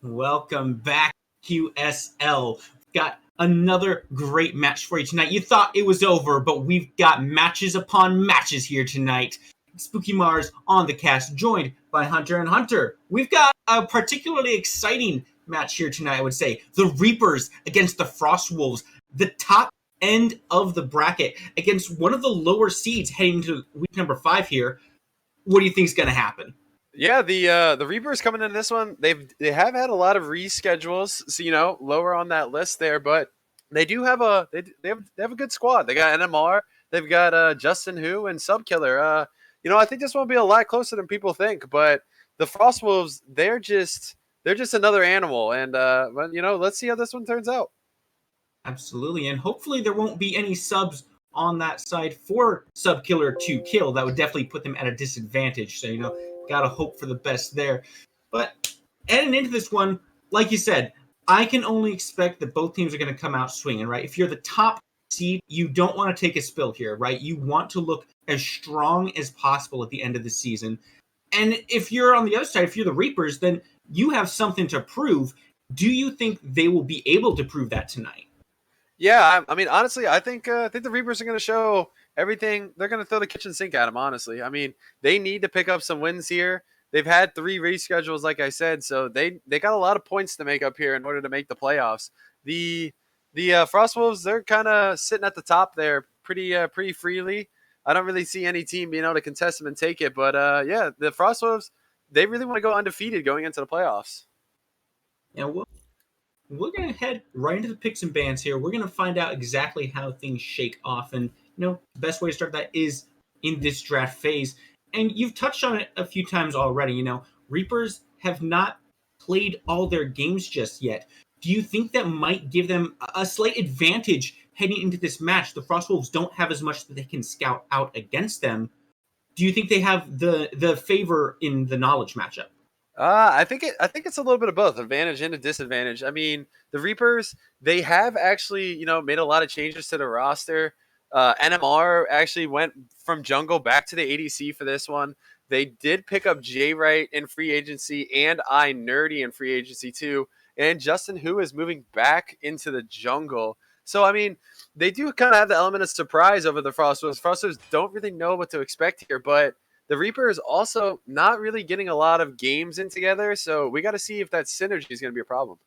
Welcome back, QSL. We've got another great match for you tonight. You thought it was over, but we've got matches upon matches here tonight. Spooky Mars on the cast, joined by Hunter and Hunter. We've got a particularly exciting match here tonight, I would say. The Reapers against the Frost Wolves, the top end of the bracket against one of the lower seeds heading to week number 5 here. What do you think is going to happen? Yeah, the Reapers coming into this one, they have had a lot of reschedules, so lower on that list there, but they do have they have a good squad. They got NMR, they've got Justin Hu and Subkiller. I think this one will be a lot closer than people think, but the Frost Wolves, they're just another animal, and let's see how this one turns out. Absolutely, and hopefully there won't be any subs on that side for Subkiller to kill. That would definitely put them at a disadvantage. So, gotta hope for the best there. But heading into this one, like you said, I can only expect that both teams are going to come out swinging, right? If you're the top seed, you don't want to take a spill here, right? You want to look as strong as possible at the end of the season. And if you're on the other side, if you're the Reapers, then you have something to prove. Do you think they will be able to prove that tonight? Yeah, I mean, honestly, I think the Reapers are going to show everything. They're going to throw the kitchen sink at them, honestly. I mean, they need to pick up some wins here. They've had 3 reschedules, like I said, so they got a lot of points to make up here in order to make the playoffs. The Frost Wolves, they're kind of sitting at the top there pretty freely. I don't really see any team being able to contest them and take it, but the Frost Wolves, they really want to go undefeated going into the playoffs. Yeah, we're going to head right into the picks and bans here. We're going to find out exactly how things shake off. And, the best way to start that is in this draft phase. And you've touched on it a few times already. Reapers have not played all their games just yet. Do you think that might give them a slight advantage heading into this match? The Frost Wolves don't have as much that they can scout out against them. Do you think they have the favor in the knowledge matchup? I think it's a little bit of both, advantage and a disadvantage. I mean, the Reapers, they have actually, made a lot of changes to the roster. NMR actually went from jungle back to the ADC for this one. They did pick up J Wright in free agency and I Nerdy in free agency too. And Justin Hu is moving back into the jungle. So, I mean, they do kind of have the element of surprise over the Frost Wolves. Frost Wolves don't really know what to expect here, but the Reaper is also not really getting a lot of games in together, so we got to see if that synergy is going to be a problem.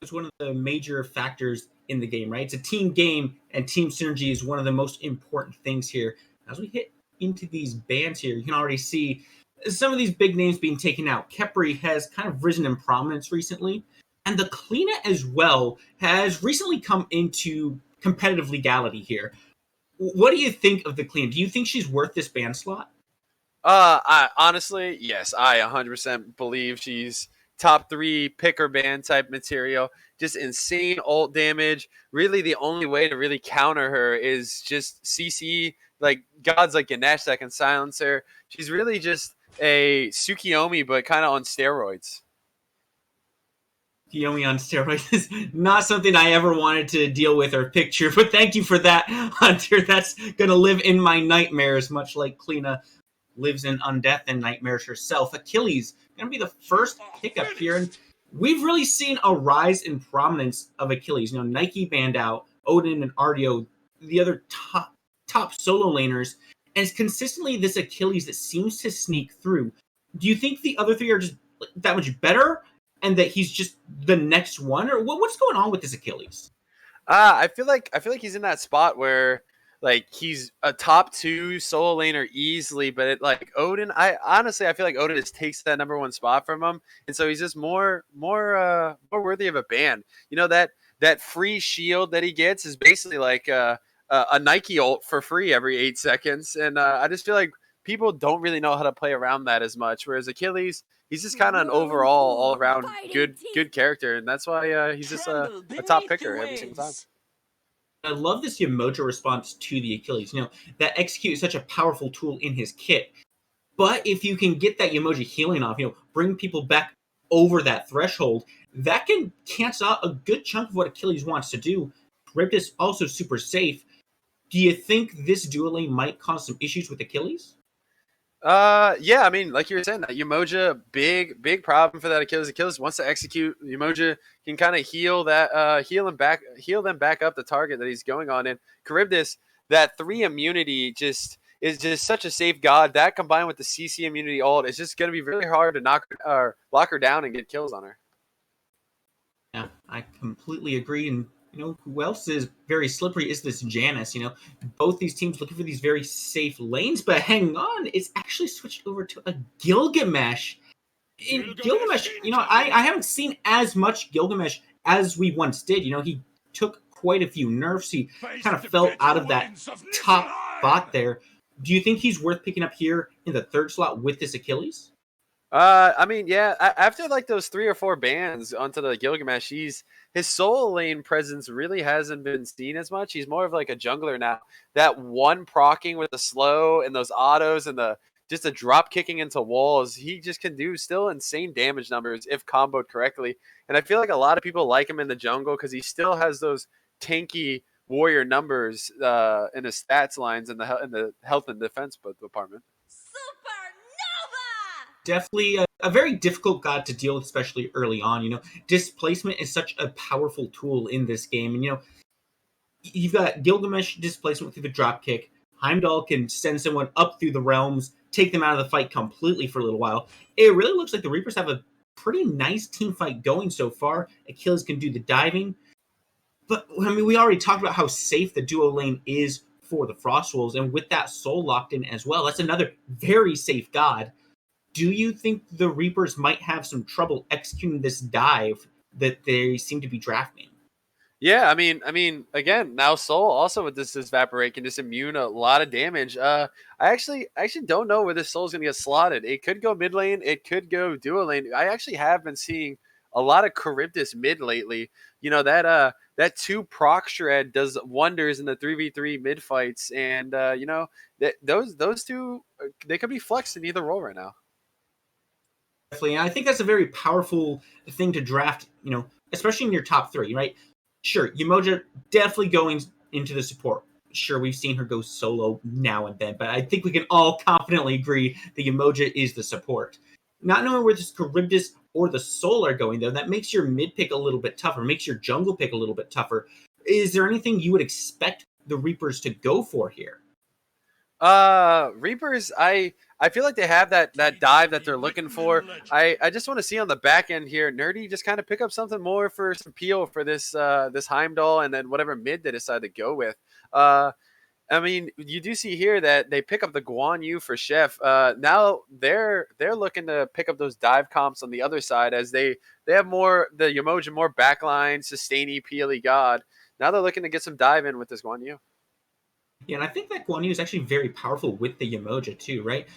It's one of the major factors in the game, right? It's a team game, and team synergy is one of the most important things here. As we hit into these bans here, you can already see some of these big names being taken out. Kepri has kind of risen in prominence recently, and the Kleena as well has recently come into competitive legality here. What do you think of the Kleena? Do you think she's worth this ban slot? I honestly, yes, I 100% believe she's top 3 pick or ban type material. Just insane ult damage. Really, the only way to really counter her is just CC like gods like Ganesh that can silence her. She's really just a Tsukiyomi, but kind of on steroids. Tsukiyomi on steroids is not something I ever wanted to deal with or picture, but thank you for that, Hunter. That's going to live in my nightmares, much like Kleena lives in undeath and nightmares herself. Achilles going to be the first pickup here, and we've really seen a rise in prominence of Achilles. Nike banned out Odin and Ardio, the other top solo laners, and it's consistently this Achilles that seems to sneak through. Do you think the other 3 are just that much better, and that he's just the next one, or what's going on with this Achilles? I feel like he's in that spot where like he's a top 2 solo laner easily, but Odin, I feel like Odin just takes that number 1 spot from him, and so he's just more worthy of a ban. That free shield that he gets is basically like a Nike ult for free every 8 seconds, and I just feel like people don't really know how to play around that as much. Whereas Achilles, he's just kind of an overall, all around good character, and that's why he's just a top picker every single time. I love this Yamoja response to the Achilles. That execute is such a powerful tool in his kit. But if you can get that Yamoja healing off, bring people back over that threshold, that can cancel out a good chunk of what Achilles wants to do. Ripped is also super safe. Do you think this dueling might cause some issues with Achilles? Yeah, I mean, like you were saying, that Umoja, big problem for that Achilles. Achilles wants to execute. Umoja can kind of heal them back up the target that he's going on. And Charybdis, that 3 immunity just is just such a safe god. That combined with the CC immunity ult, it's just going to be really hard to knock her, or lock her down and get kills on her. Yeah, I completely agree. And who else is very slippery is this Janus. Both these teams looking for these very safe lanes, but hang on, it's actually switched over to a Gilgamesh. In Gilgamesh, I haven't seen as much Gilgamesh as we once did. He took quite a few nerfs. He kind of fell out of that top spot there. Do you think he's worth picking up here in the third slot with this Achilles? I mean, yeah. After like those 3 or 4 bans onto the Gilgamesh, his soul lane presence really hasn't been seen as much. He's more of like a jungler now. That one procking with the slow and those autos and the just the drop kicking into walls, he just can do still insane damage numbers if comboed correctly. And I feel like a lot of people like him in the jungle because he still has those tanky warrior numbers in his stats lines in the health and defense department. Definitely a very difficult god to deal with, especially early on. Displacement is such a powerful tool in this game. And, you've got Gilgamesh displacement through the dropkick. Heimdall can send someone up through the realms, take them out of the fight completely for a little while. It really looks like the Reapers have a pretty nice team fight going so far. Achilles can do the diving. But, I mean, we already talked about how safe the duo lane is for the Frostwolves. And with that soul locked in as well, that's another very safe god. Do you think the Reapers might have some trouble executing this dive that they seem to be drafting? Yeah, again, now Soul also with this evaporate can just immune a lot of damage. I actually don't know where this Soul's gonna get slotted. It could go mid lane, it could go duo lane. I actually have been seeing a lot of Charybdis mid lately. That 2 proc shred does wonders in the 3v3 mid fights, and that those two they could be flexed in either role right now. Definitely. And I think that's a very powerful thing to draft, especially in your top 3, right? Sure, Umoja definitely going into the support. Sure, we've seen her go solo now and then, but I think we can all confidently agree that Umoja is the support. Not knowing where this Charybdis or the Soul are going, though, that makes your mid pick a little bit tougher, makes your jungle pick a little bit tougher. Is there anything you would expect the Reapers to go for here? Reapers, I feel like they have that dive that they're looking for. I just want to see on the back end here, Nerdy just kind of pick up something more for some peel for this Heimdall and then whatever mid they decide to go with. I mean, you do see here that they pick up the Guan Yu for Chef. Now they're looking to pick up those dive comps on the other side as they have more the Umoja more backline, sustainy, peely god. Now they're looking to get some dive in with this Guan Yu. Yeah, and I think that Guan Yu is actually very powerful with the Umoja too, right?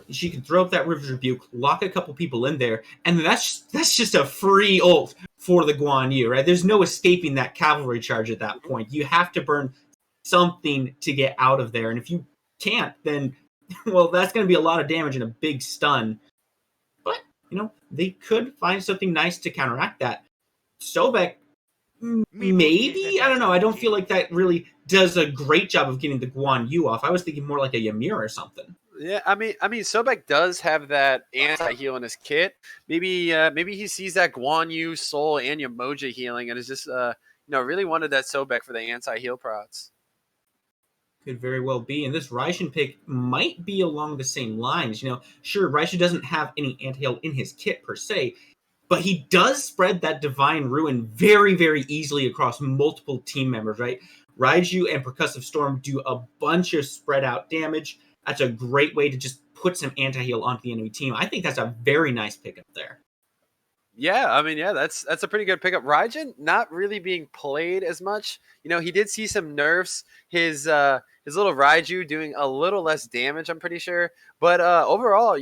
She can throw up that River's Rebuke, lock a couple people in there, and that's just a free ult for the Guan Yu, right? There's no escaping that cavalry charge at that point. You have to burn something to get out of there, and if you can't, then well, that's going to be a lot of damage and a big stun. But they could find something nice to counteract that. Sobek, maybe, I don't know. I don't feel like that really does a great job of getting the Guan Yu off. I was thinking more like a Ymir or something. Yeah, I mean, Sobek does have that anti-heal in his kit. Maybe he sees that Guan Yu, Soul, and Umoja healing, and is just really wanted that Sobek for the anti-heal prots. Could very well be, and this Raishin pick might be along the same lines. Sure, Raishin doesn't have any anti-heal in his kit per se, but he does spread that Divine Ruin very, very easily across multiple team members, right? Raiju and Percussive Storm do a bunch of spread out damage. That's a great way to just put some anti-heal onto the enemy team. I think that's a very nice pickup there. Yeah, I mean, yeah, that's a pretty good pickup. Raijin not really being played as much. He did see some nerfs. His little Raiju doing a little less damage, I'm pretty sure. But overall,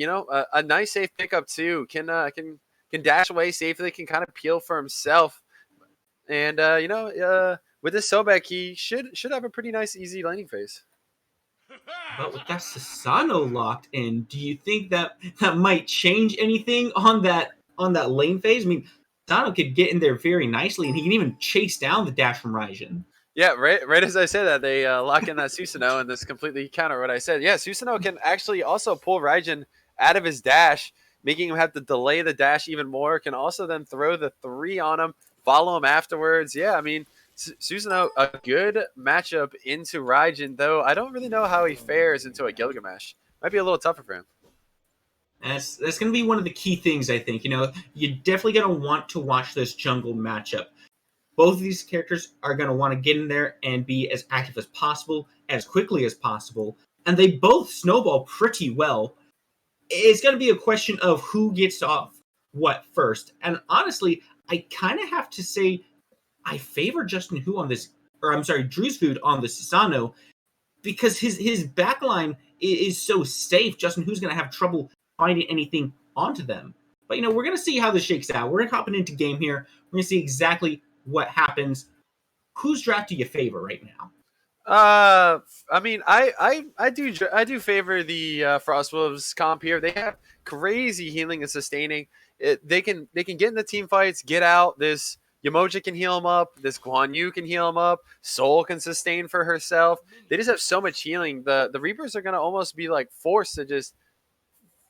a nice safe pickup too. Can dash away safely, can kind of peel for himself. And with this Sobek, he should have a pretty nice easy laning phase. But with that Susano locked in, do you think that might change anything on that lane phase? I mean, Susano could get in there very nicely, and he can even chase down the dash from Raijin. Yeah, right as I said that, they lock in that Susanoo and this completely counter what I said. Yeah, Susanoo can actually also pull Raijin out of his dash, making him have to delay the dash even more. Can also then throw the 3 on him, follow him afterwards. Yeah, I mean, Susanoo, a good matchup into Raijin, though I don't really know how he fares into a Gilgamesh. Might be a little tougher for him. That's going to be one of the key things, I think. You're definitely going to want to watch this jungle matchup. Both of these characters are going to want to get in there and be as active as possible, as quickly as possible, and they both snowball pretty well. It's going to be a question of who gets off what first. And honestly, I kind of have to say I favor Justin Hu on this, or I'm sorry, Drew's Food on the Sasano, because his backline is so safe. Justin Hu's going to have trouble finding anything onto them. But we're going to see how this shakes out. We're hopping into game here. We're going to see exactly what happens. Whose draft do you favor right now? I mean, I do favor the Frost Wolves comp here. They have crazy healing and sustaining. They can get in the team fights, get out. This Yamoja can heal him up. This Guan Yu can heal him up. Soul can sustain for herself. They just have so much healing. The Reapers are gonna almost be like forced to just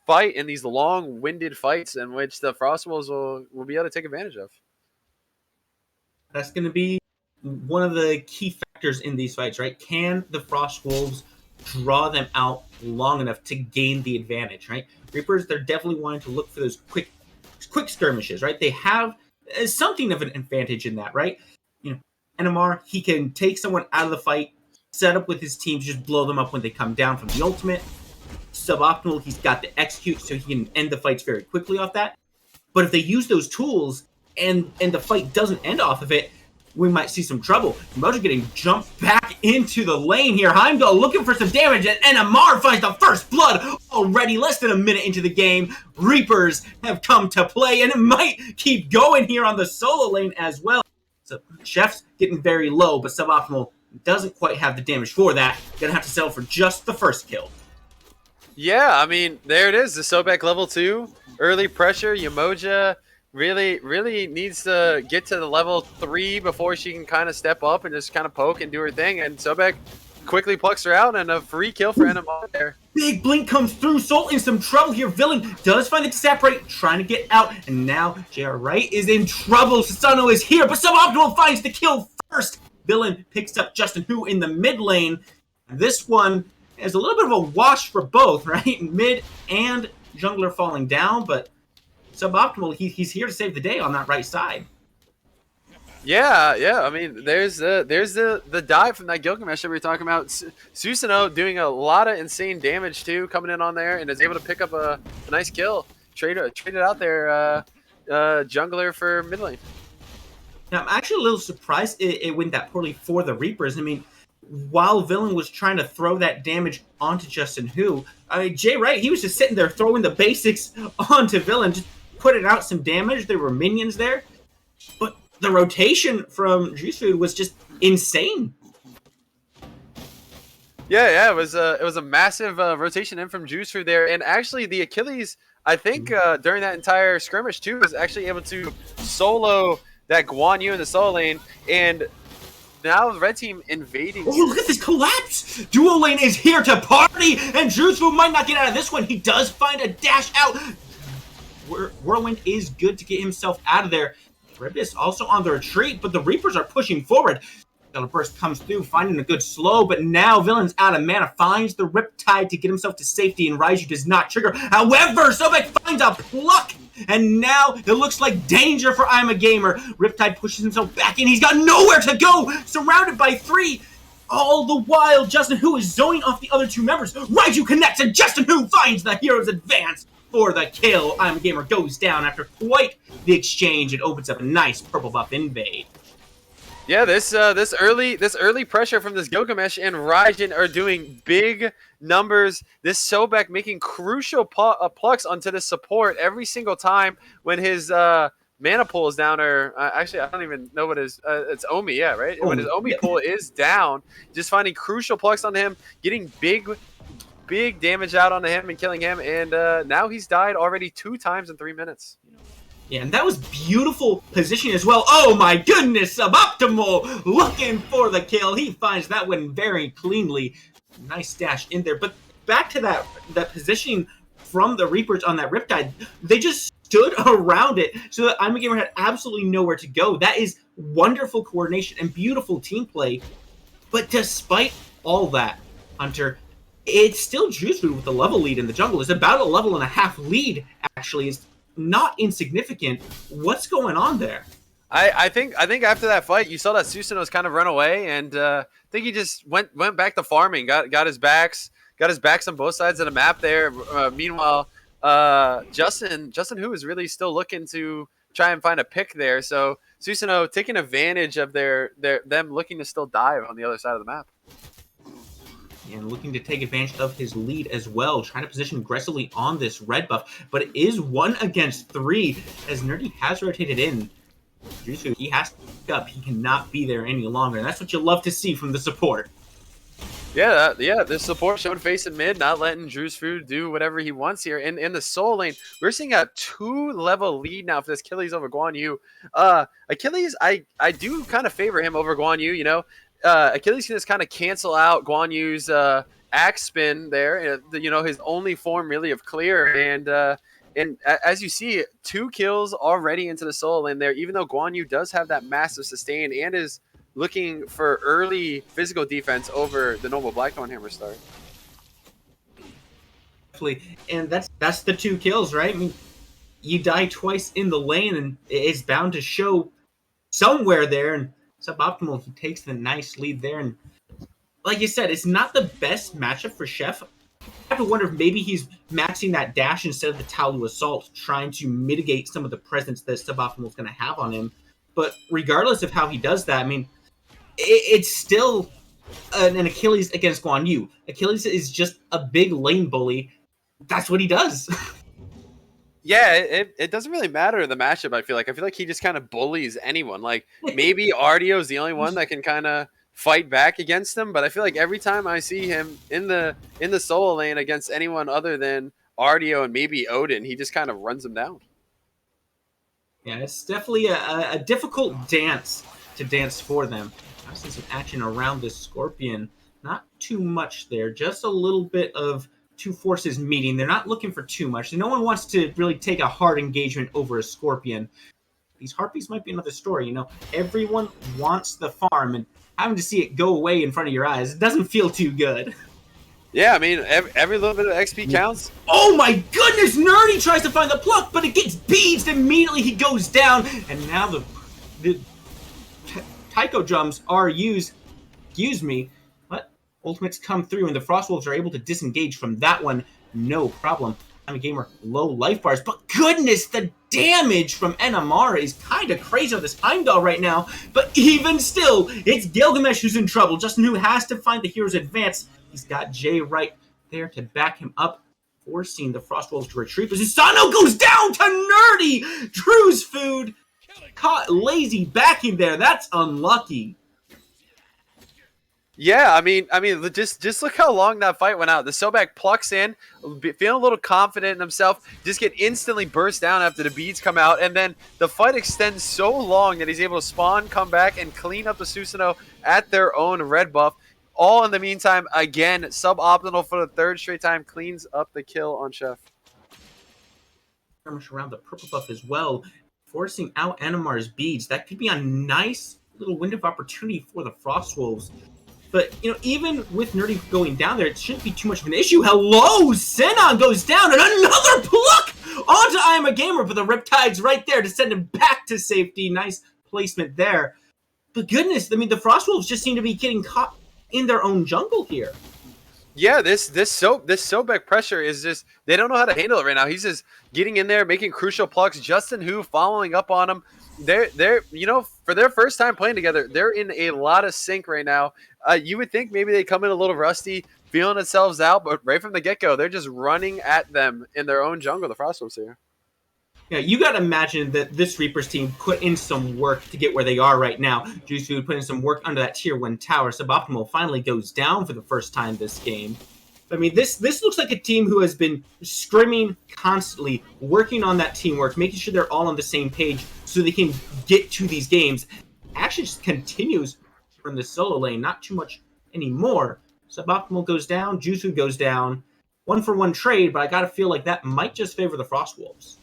fight in these long-winded fights in which the Frost Wolves will be able to take advantage of. That's going to be one of the key factors in these fights, right? Can the Frost Wolves draw them out long enough to gain the advantage, right? Reapers, they're definitely wanting to look for those quick skirmishes, right? They have something of an advantage in that, right? NMR, he can take someone out of the fight, set up with his team to just blow them up when they come down from the ultimate. Suboptimal, he's got the execute, so he can end the fights very quickly off that. But if they use those tools and the fight doesn't end off of it, we might see some trouble. Mojo getting jumped back into the lane here. Heimdall looking for some damage, and NMR finds the first blood already less than a minute into the game. Reapers have come to play, and it might keep going here on the solo lane as well. So Chef's getting very low, but Suboptimal doesn't quite have the damage for that. Gonna have to settle for just the first kill. Yeah, I mean, there it is. The Sobek level 2. Early pressure. Yamoja really needs to get to the level 3 before she can kind of step up and just kind of poke and do her thing. And Sobek quickly plucks her out, and a free kill for NMR there. Big blink comes through. Soul in some trouble here. Villain does find the separate, trying to get out. And now JR Wright is in trouble. Sasano is here, but Suboptimal finds the kill first. Villain picks up Justin Hu in the mid lane. This one is a little bit of a wash for both, right? Mid and jungler falling down, but Suboptimal, he's here to save the day on that right side. Yeah. I mean, there's the dive from that Gilgamesh that we were talking about. Susanoo doing a lot of insane damage too, coming in on there, and is able to pick up a nice kill. Traded out there, jungler for mid lane. Now, I'm actually a little surprised it went that poorly for the Reapers. I mean, while Villain was trying to throw that damage onto Justin Hu, Jay Wright, he was just sitting there throwing the basics onto Villain, just putting out some damage. There were minions there, but the rotation from Juice Food was just insane. Yeah, it was a massive rotation in from Juice Food there, and actually the Achilles, I think during that entire skirmish too, was actually able to solo that Guan Yu in the solo lane, and now the red team invading. Oh, look at this collapse! Duo lane is here to party, and Juice Food might not get out of this one. He does find a dash out. Whirlwind is good to get himself out of there. Ribis also on the retreat, but the Reapers are pushing forward. Stellar Burst comes through, finding a good slow, but now Villain's out of mana, finds the Riptide to get himself to safety, and Raiju does not trigger. However, Sobek finds a pluck, and now it looks like danger for I'm a Gamer. Riptide pushes himself back in. He's got nowhere to go, surrounded by 3. All the while, Justin Hu is zoning off the other 2 members. Raiju connects, and Justin Hu finds the hero's advance for the kill. I'm a Gamer goes down after quite the exchange. It opens up a nice purple buff invade. Yeah, this early pressure from this Gilgamesh and Raijin are doing big numbers. This Sobek making crucial plucks onto the support every single time when his mana pool is down, or actually I don't even know what his it's Omi, yeah, right? When his Omi pool is down, just finding crucial plucks on him, getting big damage out onto him and killing him, and now he's died already 2 times in 3 minutes. Yeah, and that was beautiful positioning as well. Oh my goodness, Suboptimal looking for the kill. He finds that one very cleanly. Nice dash in there. But back to that positioning from the Reapers on that Riptide, they just stood around it so that I'm a Gamer had absolutely nowhere to go. That is wonderful coordination and beautiful team play. But despite all that, Hunter, it's still Juice Food with the level lead in the jungle. It's about a level and a half lead, actually. It's not insignificant. What's going on there? I think after that fight, you saw that Susanoo's kind of run away, and I think he just went back to farming. Got his backs on both sides of the map there. Meanwhile, Justin who is really still looking to try and find a pick there. So Susanoo taking advantage of them looking to still dive on the other side of the map. And looking to take advantage of his lead as well, trying to position aggressively on this red buff. But it is 1 against 3 as Nerdy has rotated in. Juicu, he has to pick up. He cannot be there any longer. And that's what you love to see from the support. Yeah, the support showing face in mid, not letting Drew's Food do whatever he wants here. In the soul lane, we're seeing a 2-level lead now for this Achilles over Guan Yu. Achilles, I do kind of favor him over Guan Yu, you know. Achilles can just kind of cancel out Guan Yu's axe spin there, you know, his only form really of clear. And as you see, 2 kills already into the soul lane there, even though Guan Yu does have that massive sustain and is looking for early physical defense over the normal Blackthorn Hammer start. And that's the 2 kills, right? I mean, you die twice in the lane, and it's bound to show somewhere there. And Suboptimal, he takes the nice lead there. And like you said, it's not the best matchup for Chef. I have to wonder if maybe he's maxing that dash instead of the Talu Assault, trying to mitigate some of the presence that Suboptimal is going to have on him. But regardless of how he does that, I mean, it's still an Achilles against Guan Yu. Achilles is just a big lane bully. That's what he does. Yeah, it doesn't really matter in the matchup, I feel like he just kind of bullies anyone. Like, maybe Ardio is the only one that can kind of fight back against him, but I feel like every time I see him in the solo lane against anyone other than Ardio and maybe Odin, he just kind of runs them down. Yeah, it's definitely a difficult dance to dance for them. I've seen some action around this Scorpion. Not too much there, just a little bit of 2 forces meeting. They're not looking for too much. No one wants to really take a hard engagement over a Scorpion. These Harpies might be another story, you know. Everyone wants the farm, and having to see it go away in front of your eyes, it doesn't feel too good. Yeah, I mean, every little bit of XP counts. Oh my goodness! Nerdy tries to find the pluck, but it gets beads. Immediately he goes down, and now the Taiko drums are used. Excuse me, but ultimates come through, and the Frostwolves are able to disengage from that one. No problem. I'm a Gamer, low life bars, but goodness, the damage from NMR is kind of crazy on this Heimdall right now. But even still, it's Gilgamesh who's in trouble. Justin who has to find the hero's advance. He's got Jay right there to back him up, forcing the Frostwolves to retreat. But Susano goes down to Nerdy! Drew's Food caught lazy backing there. That's unlucky. Yeah, I mean, just look how long that fight went out. The Sobek plucks in, feeling a little confident in himself, just get instantly burst down after the beads come out, and then the fight extends so long that he's able to spawn, come back, and clean up the Susanoo at their own red buff. All in the meantime, again, suboptimal for the 3rd straight time, cleans up the kill on Chef. Around the purple buff as well, forcing out Animar's beads. That could be a nice little window of opportunity for the Frostwolves. But, you know, even with Nerdy going down there, it shouldn't be too much of an issue. Hello! Sinon goes down, and another pluck onto I Am a Gamer, but the Riptide's right there to send him back to safety. Nice placement there. But goodness, I mean, the Frostwolves just seem to be getting caught in their own jungle here. Yeah, this Sobek pressure is just, they don't know how to handle it right now. He's just getting in there, making crucial plucks. Justin who following up on him. They're you know, for their first time playing together, they're in a lot of sync right now. You would think maybe they come in a little rusty, feeling themselves out, but right from the get-go, they're just running at them in their own jungle, the Frostwolves here. Yeah, you got to imagine that this Reapers team put in some work to get where they are right now. Juice Food put in some work under that tier 1 tower. Suboptimal finally goes down for the first time this game. I mean, this looks like a team who has been scrimming constantly, working on that teamwork, making sure they're all on the same page so they can get to these games. Action just continues from the solo lane, not too much anymore. Suboptimal goes down, Jutsu goes down. 1-for-1 trade, but I gotta feel like that might just favor the Frost Wolves.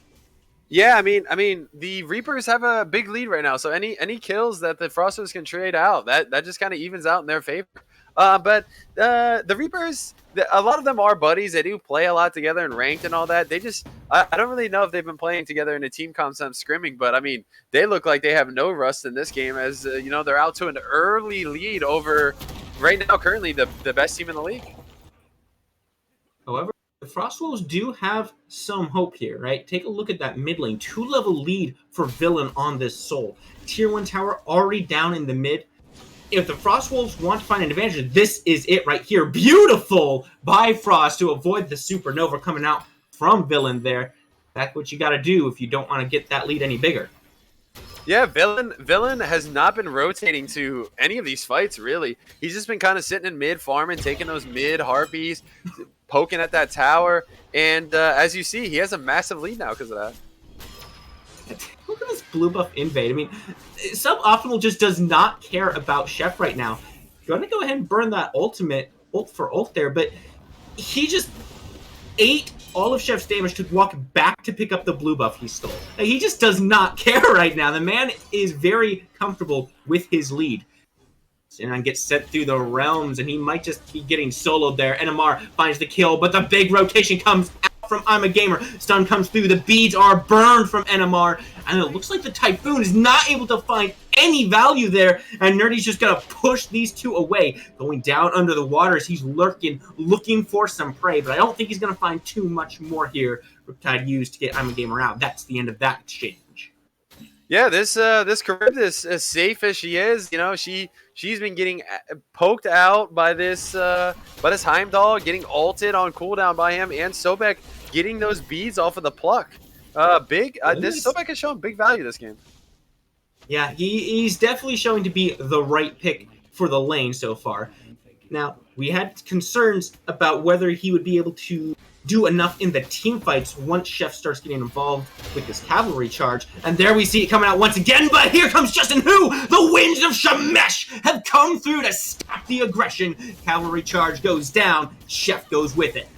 Yeah, I mean, the Reapers have a big lead right now. So any kills that the Frosters can trade out, that just kind of evens out in their favor. But the Reapers, a lot of them are buddies. They do play a lot together and ranked and all that. They just, I don't really know if they've been playing together in a team concept scrimming, but I mean, they look like they have no rust in this game as, they're out to an early lead over, right now, currently the best team in the league. However, the Frostwolves do have some hope here, right? Take a look at that mid lane. 2-level lead for Villain on this Soul. Tier 1 tower already down in the mid. If the Frostwolves want to find an advantage, this is it right here. Beautiful by Frost to avoid the Supernova coming out from Villain there. That's what you got to do if you don't want to get that lead any bigger. Yeah, Villain has not been rotating to any of these fights, really. He's just been kind of sitting in mid, farming, taking those mid harpies, poking at that tower. And as you see, he has a massive lead now because of that. Look at this blue buff invade. I mean, Suboptimal just does not care about Chef right now. Gonna go ahead and burn that ultimate ult for ult there, but he just ate all of Chef's damage to walk back to pick up the blue buff he stole. Like, he just does not care right now. The man is very comfortable with his lead. And gets sent through the realms, and he might just be getting soloed there. NMR finds the kill, but the big rotation comes out from I'm a Gamer. Stun comes through. The beads are burned from NMR, and it looks like the Typhoon is not able to find any value there, and Nerdy's just gonna push these two away. Going down under the waters, he's lurking, looking for some prey, but I don't think he's gonna find too much more here. Riptide used to get I'm a Gamer out. That's the end of that exchange. Yeah, this Charybdis, as safe as she is, she's been getting poked out by this Heimdall, getting ulted on cooldown by him, and Sobek getting those beads off of the pluck. This Sobek has shown big value this game. Yeah, he's definitely showing to be the right pick for the lane so far. Now, we had concerns about whether he would be able to do enough in the team fights once Chef starts getting involved with this cavalry charge. And there we see it coming out once again, but here comes Justin Who! The winds of Shemesh have come through to stop the aggression. Cavalry charge goes down, Chef goes with it.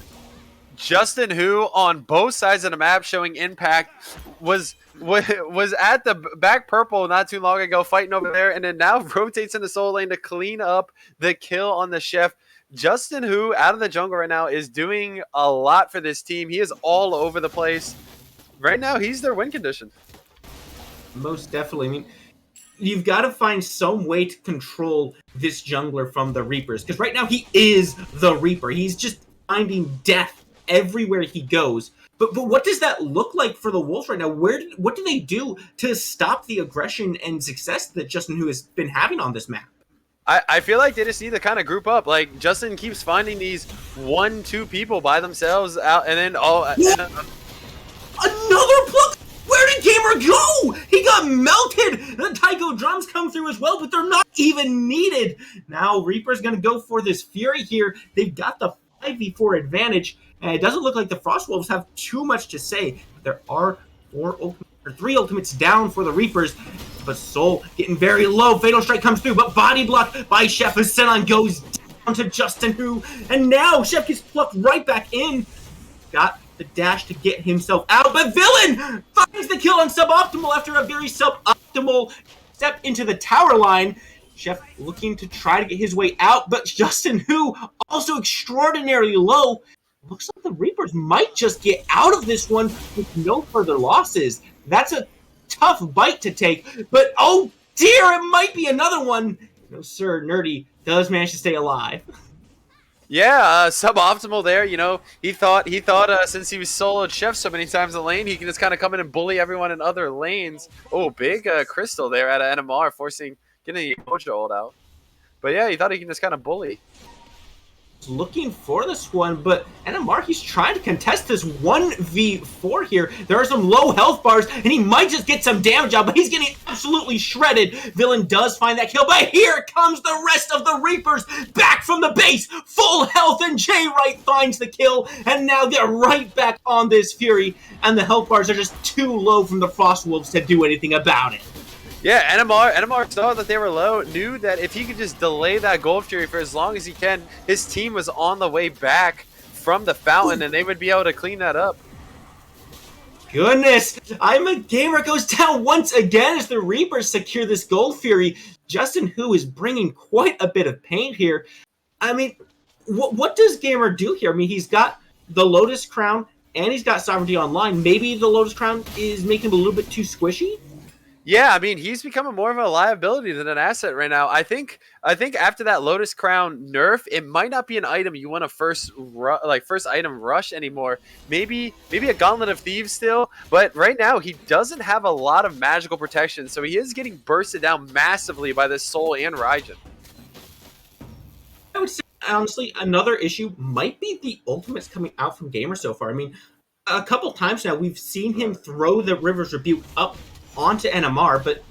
Justin Who, on both sides of the map showing impact, was at the back purple not too long ago fighting over there, and then now rotates into solo lane to clean up the kill on the Chef. Justin Who, out of the jungle right now, is doing a lot for this team. He is all over the place. Right now, he's their win condition. Most definitely. I mean, you've got to find some way to control this jungler from the Reapers, because right now he is the Reaper. He's just finding death everywhere he goes. But what does that look like for the Wolves right now? What do they do to stop the aggression and success that Justin Who has been having on this map? I feel like they just need to kind of group up. Like, Justin keeps finding these 1-2 people by themselves out, and then another pluck. Where did Gamer go? He got melted. The Taiko drums come through as well, but they're not even needed. Now Reaper's gonna go for this Fury here. They've got the 5v4 advantage, and it doesn't look like the Frostwolves have too much to say. There are 3 ultimates down for the Reapers, but Soul getting very low. Fatal Strike comes through, but body block by Chef as Senon goes down to Justin Who, and now Chef gets plucked right back in. Got the dash to get himself out, but Villain finds the kill on Suboptimal after a very suboptimal step into the tower line. Chef looking to try to get his way out, but Justin Who also extraordinarily low. Looks like the Reapers might just get out of this one with no further losses. That's a tough bite to take, but oh dear, it might be another one. No, sir, Nerdy does manage to stay alive. Yeah, Suboptimal there. He thought since he was soloed Chef so many times in the lane, he can just kind of come in and bully everyone in other lanes. Oh, big Crystal there out of NMR, getting the Mojo ult out. But yeah, he thought he can just kind of bully. looking for this one, but NMR, he's trying to contest this 1v4 here. There are some low health bars, and he might just get some damage out, but he's getting absolutely shredded. Villain does find that kill, but here comes the rest of the Reapers back from the base, full health, and Jay Wright finds the kill, and now they're right back on this Fury, and the health bars are just too low from the Frost Wolves to do anything about it. Yeah, NMR saw that they were low, knew that if he could just delay that Gold Fury for as long as he can, his team was on the way back from the fountain, and they would be able to clean that up. Goodness, I'm a Gamer goes down once again as the Reapers secure this Gold Fury. Justin Hu is bringing quite a bit of pain here. I mean, what does Gamer do here? I mean, he's got the Lotus Crown, and he's got Sovereignty Online. Maybe the Lotus Crown is making him a little bit too squishy? Yeah, I mean, he's becoming more of a liability than an asset right now. I think after that Lotus Crown nerf, it might not be an item you want to first item rush anymore. Maybe a Gauntlet of Thieves still, but right now he doesn't have a lot of magical protection, so he is getting bursted down massively by this Soul and Raijin. I would say, honestly, another issue might be the ultimates coming out from Gamer so far. I mean, a couple times now we've seen him throw the River's Rebuke up onto NMR, but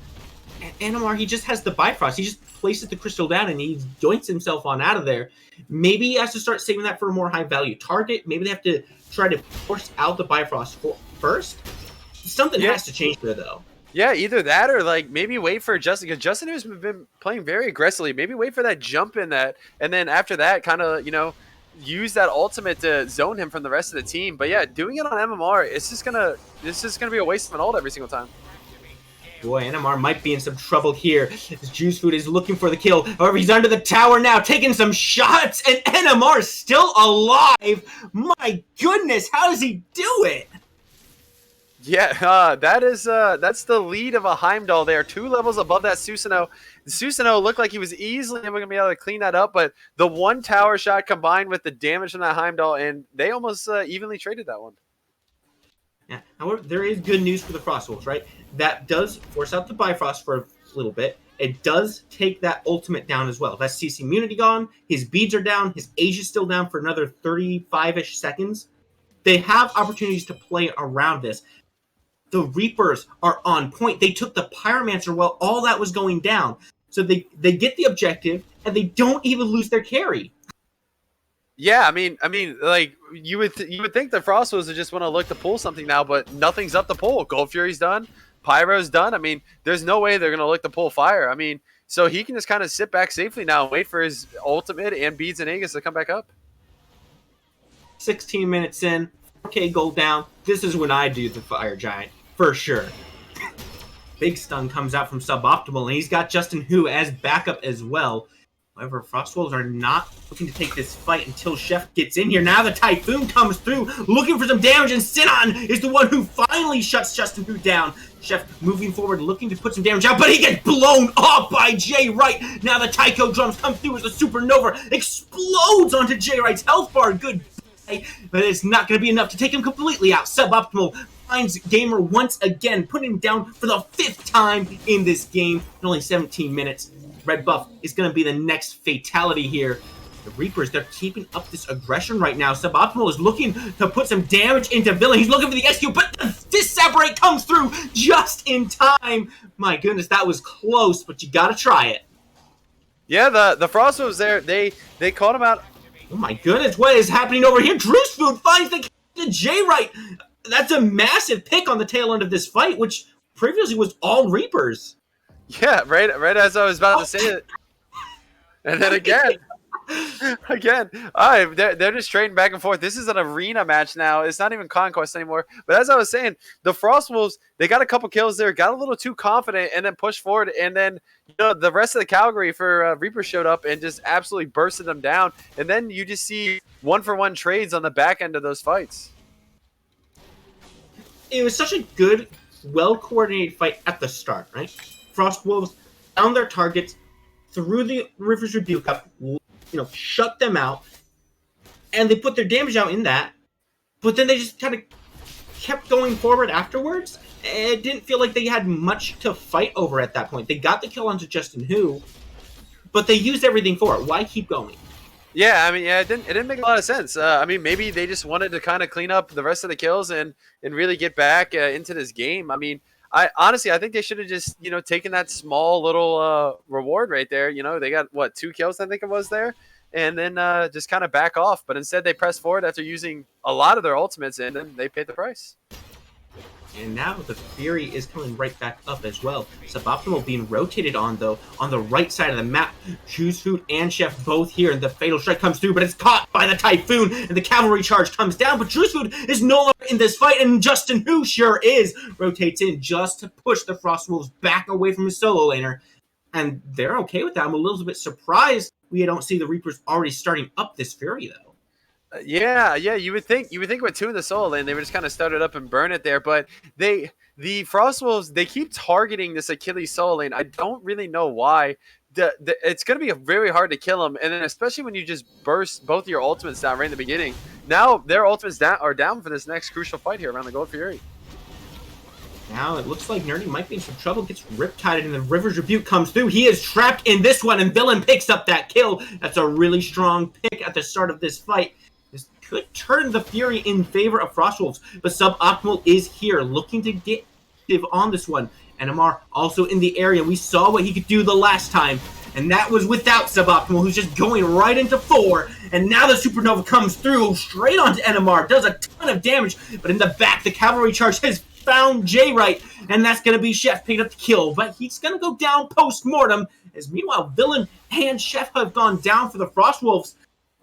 NMR, he just has the Bifrost. He just places the crystal down and he joints himself on out of there. Maybe he has to start saving that for a more high value target. Maybe they have to try to force out the Bifrost first. Something has to change there, though. Yeah, either that or like maybe wait for Justin, because Justin has been playing very aggressively. Maybe wait for that jump in that, and then after that, kind of use that ultimate to zone him from the rest of the team. But yeah, doing it on MMR, it's just gonna be a waste of an ult every single time. Boy, NMR might be in some trouble here. As Juice Food is looking for the kill. However, he's under the tower now, taking some shots, and NMR is still alive. My goodness, how does he do it? Yeah, that's the lead of a Heimdall there, 2 levels above that Susanoo. Susanoo looked like he was easily going to be able to clean that up, but the 1 tower shot combined with the damage from that Heimdall, and they almost evenly traded that one. Yeah. However, there is good news for the Frostwolves, right? That does force out the Bifrost for a little bit. It does take that ultimate down as well. That's CC immunity gone. His beads are down. His age is still down for another 35-ish seconds. They have opportunities to play around this. The Reapers are on point. They took the Pyromancer while all that was going down. So they get the objective, and they don't even lose their carry. Yeah, I mean, like you would think the Frostwolves would just want to look to pull something now, but nothing's up to pull. Gold Fury's done, Pyro's done. I mean, there's no way they're gonna look to pull fire. I mean, so he can just kind of sit back safely now and wait for his ultimate and Beads and Aegis to come back up. 16 minutes in, 4K gold down. This is when I do the Fire Giant for sure. Big stun comes out from Suboptimal, and he's got Justin Hu as backup as well. However, Frostwolves are not looking to take this fight until Chef gets in here. Now the Typhoon comes through, looking for some damage, and Sinon is the one who finally shuts Justin Hu down. Chef moving forward, looking to put some damage out, but he gets blown off by Jay Wright. Now the Tycho drums come through as the Supernova explodes onto Jay Wright's health bar. Goodbye, but it's not going to be enough to take him completely out. Suboptimal finds Gamer once again, putting him down for the 5th time in this game in only 17 minutes. Red buff is going to be the next fatality here. The Reapers, they're keeping up this aggression right now. Suboptimal is looking to put some damage into Villain. He's looking for the SQ, but this separate comes through just in time. My goodness, that was close, but you got to try it. Yeah, the Frost was there. They caught him out. Oh my goodness, what is happening over here? Drew's Food finds the J Right. That's a massive pick on the tail end of this fight, which previously was all Reapers. Yeah, right as I was about to say it. And then again, they're just trading back and forth. This is an arena match now. It's not even Conquest anymore. But as I was saying, the Frostwolves, they got a couple kills there, got a little too confident, and then pushed forward. And then, the rest of the Calgary for Reaper showed up and just absolutely bursted them down. And then you just see 1-for-1 trades on the back end of those fights. It was such a good, well-coordinated fight at the start, right? Frostwolves found their targets, threw the River's Rebuke up, shut them out, and they put their damage out in that, but then they just kind of kept going forward afterwards. It didn't feel like they had much to fight over at that point. They got the kill onto Justin Hu, but they used everything for it. Why keep going? Yeah, I mean, yeah, it didn't make a lot of sense. I mean, maybe they just wanted to kind of clean up the rest of the kills and really get back into this game. I mean, I honestly I think they should have just taken that small little reward right there. They got what 2 kills I think it was there, and then just kind of back off. But instead they pressed forward after using a lot of their ultimates, and then they paid the price. And now the Fury is coming right back up as well. Suboptimal being rotated on, though, on the right side of the map. Juice Food and Chef both here, and the Fatal Strike comes through, but it's caught by the Typhoon, and the Cavalry Charge comes down, but Juice Food is no longer in this fight, and Justin, who sure is, rotates in just to push the Frost Wolves back away from his solo laner, and they're okay with that. I'm a little bit surprised we don't see the Reapers already starting up this Fury, though. Yeah, yeah. You would think with 2 in the solo lane, they would just kind of start it up and burn it there. But the Frostwolves, they keep targeting this Achilles solo lane. I don't really know why. It's going to be very hard to kill them, and then especially when you just burst both of your ultimates down right in the beginning. Now their ultimates are down for this next crucial fight here around the Gold Fury. Now it looks like Nerdy might be in some trouble, gets riptided, and the River's Rebuke comes through. He is trapped in this one, and Villain picks up that kill. That's a really strong pick at the start of this fight. This could turn the Fury in favor of Frostwolves, but Suboptimal is here, looking to get active on this one. And Amar also in the area. We saw what he could do the last time, and that was without Suboptimal, who's just going right into 4. And now the Supernova comes through, straight onto NMR, does a ton of damage, but in the back, the Cavalry Charge has found J-Right, and that's going to be Chef picking up the kill, but he's going to go down post-mortem, as meanwhile, Villain and Chef have gone down for the Frostwolves.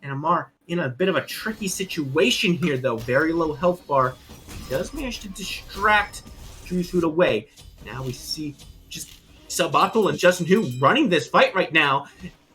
And Amar in a bit of a tricky situation here, though. Very low health bar. He does manage to distract Juice Food away. Now we see just Suboptimal and Justin Hu running this fight right now.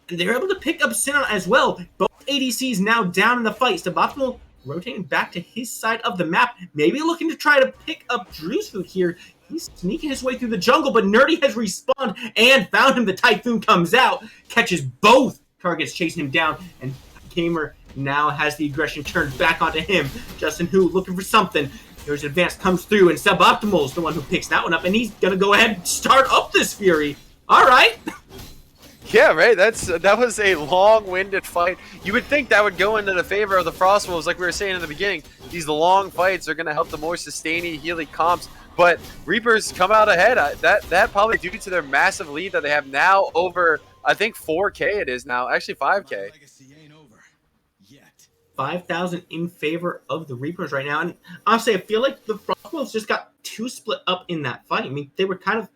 And they're able to pick up Sinon as well. Both ADCs now down in the fight. Suboptimal rotating back to his side of the map. Maybe looking to try to pick up Juice Food here. He's sneaking his way through the jungle, but Nerdy has respawned and found him. The Typhoon comes out, catches both targets chasing him down, and Gamer now has the aggression turned back onto him. Justin Hu looking for something. There's advance comes through, and Suboptimal's the one who picks that one up, and he's gonna go ahead and start up this Fury. All right. Yeah, right. That was a long-winded fight. You would think that would go into the favor of the Frostwolves, like we were saying in the beginning. These long fights are going to help the more sustaining, healing comps. But Reapers come out ahead. That probably due to their massive lead that they have now over, I think 4K it is now. Actually 5K. 5,000 in favor of the Reapers right now. And honestly, I feel like the Frostwolves just got too split up in that fight. I mean, they were kind of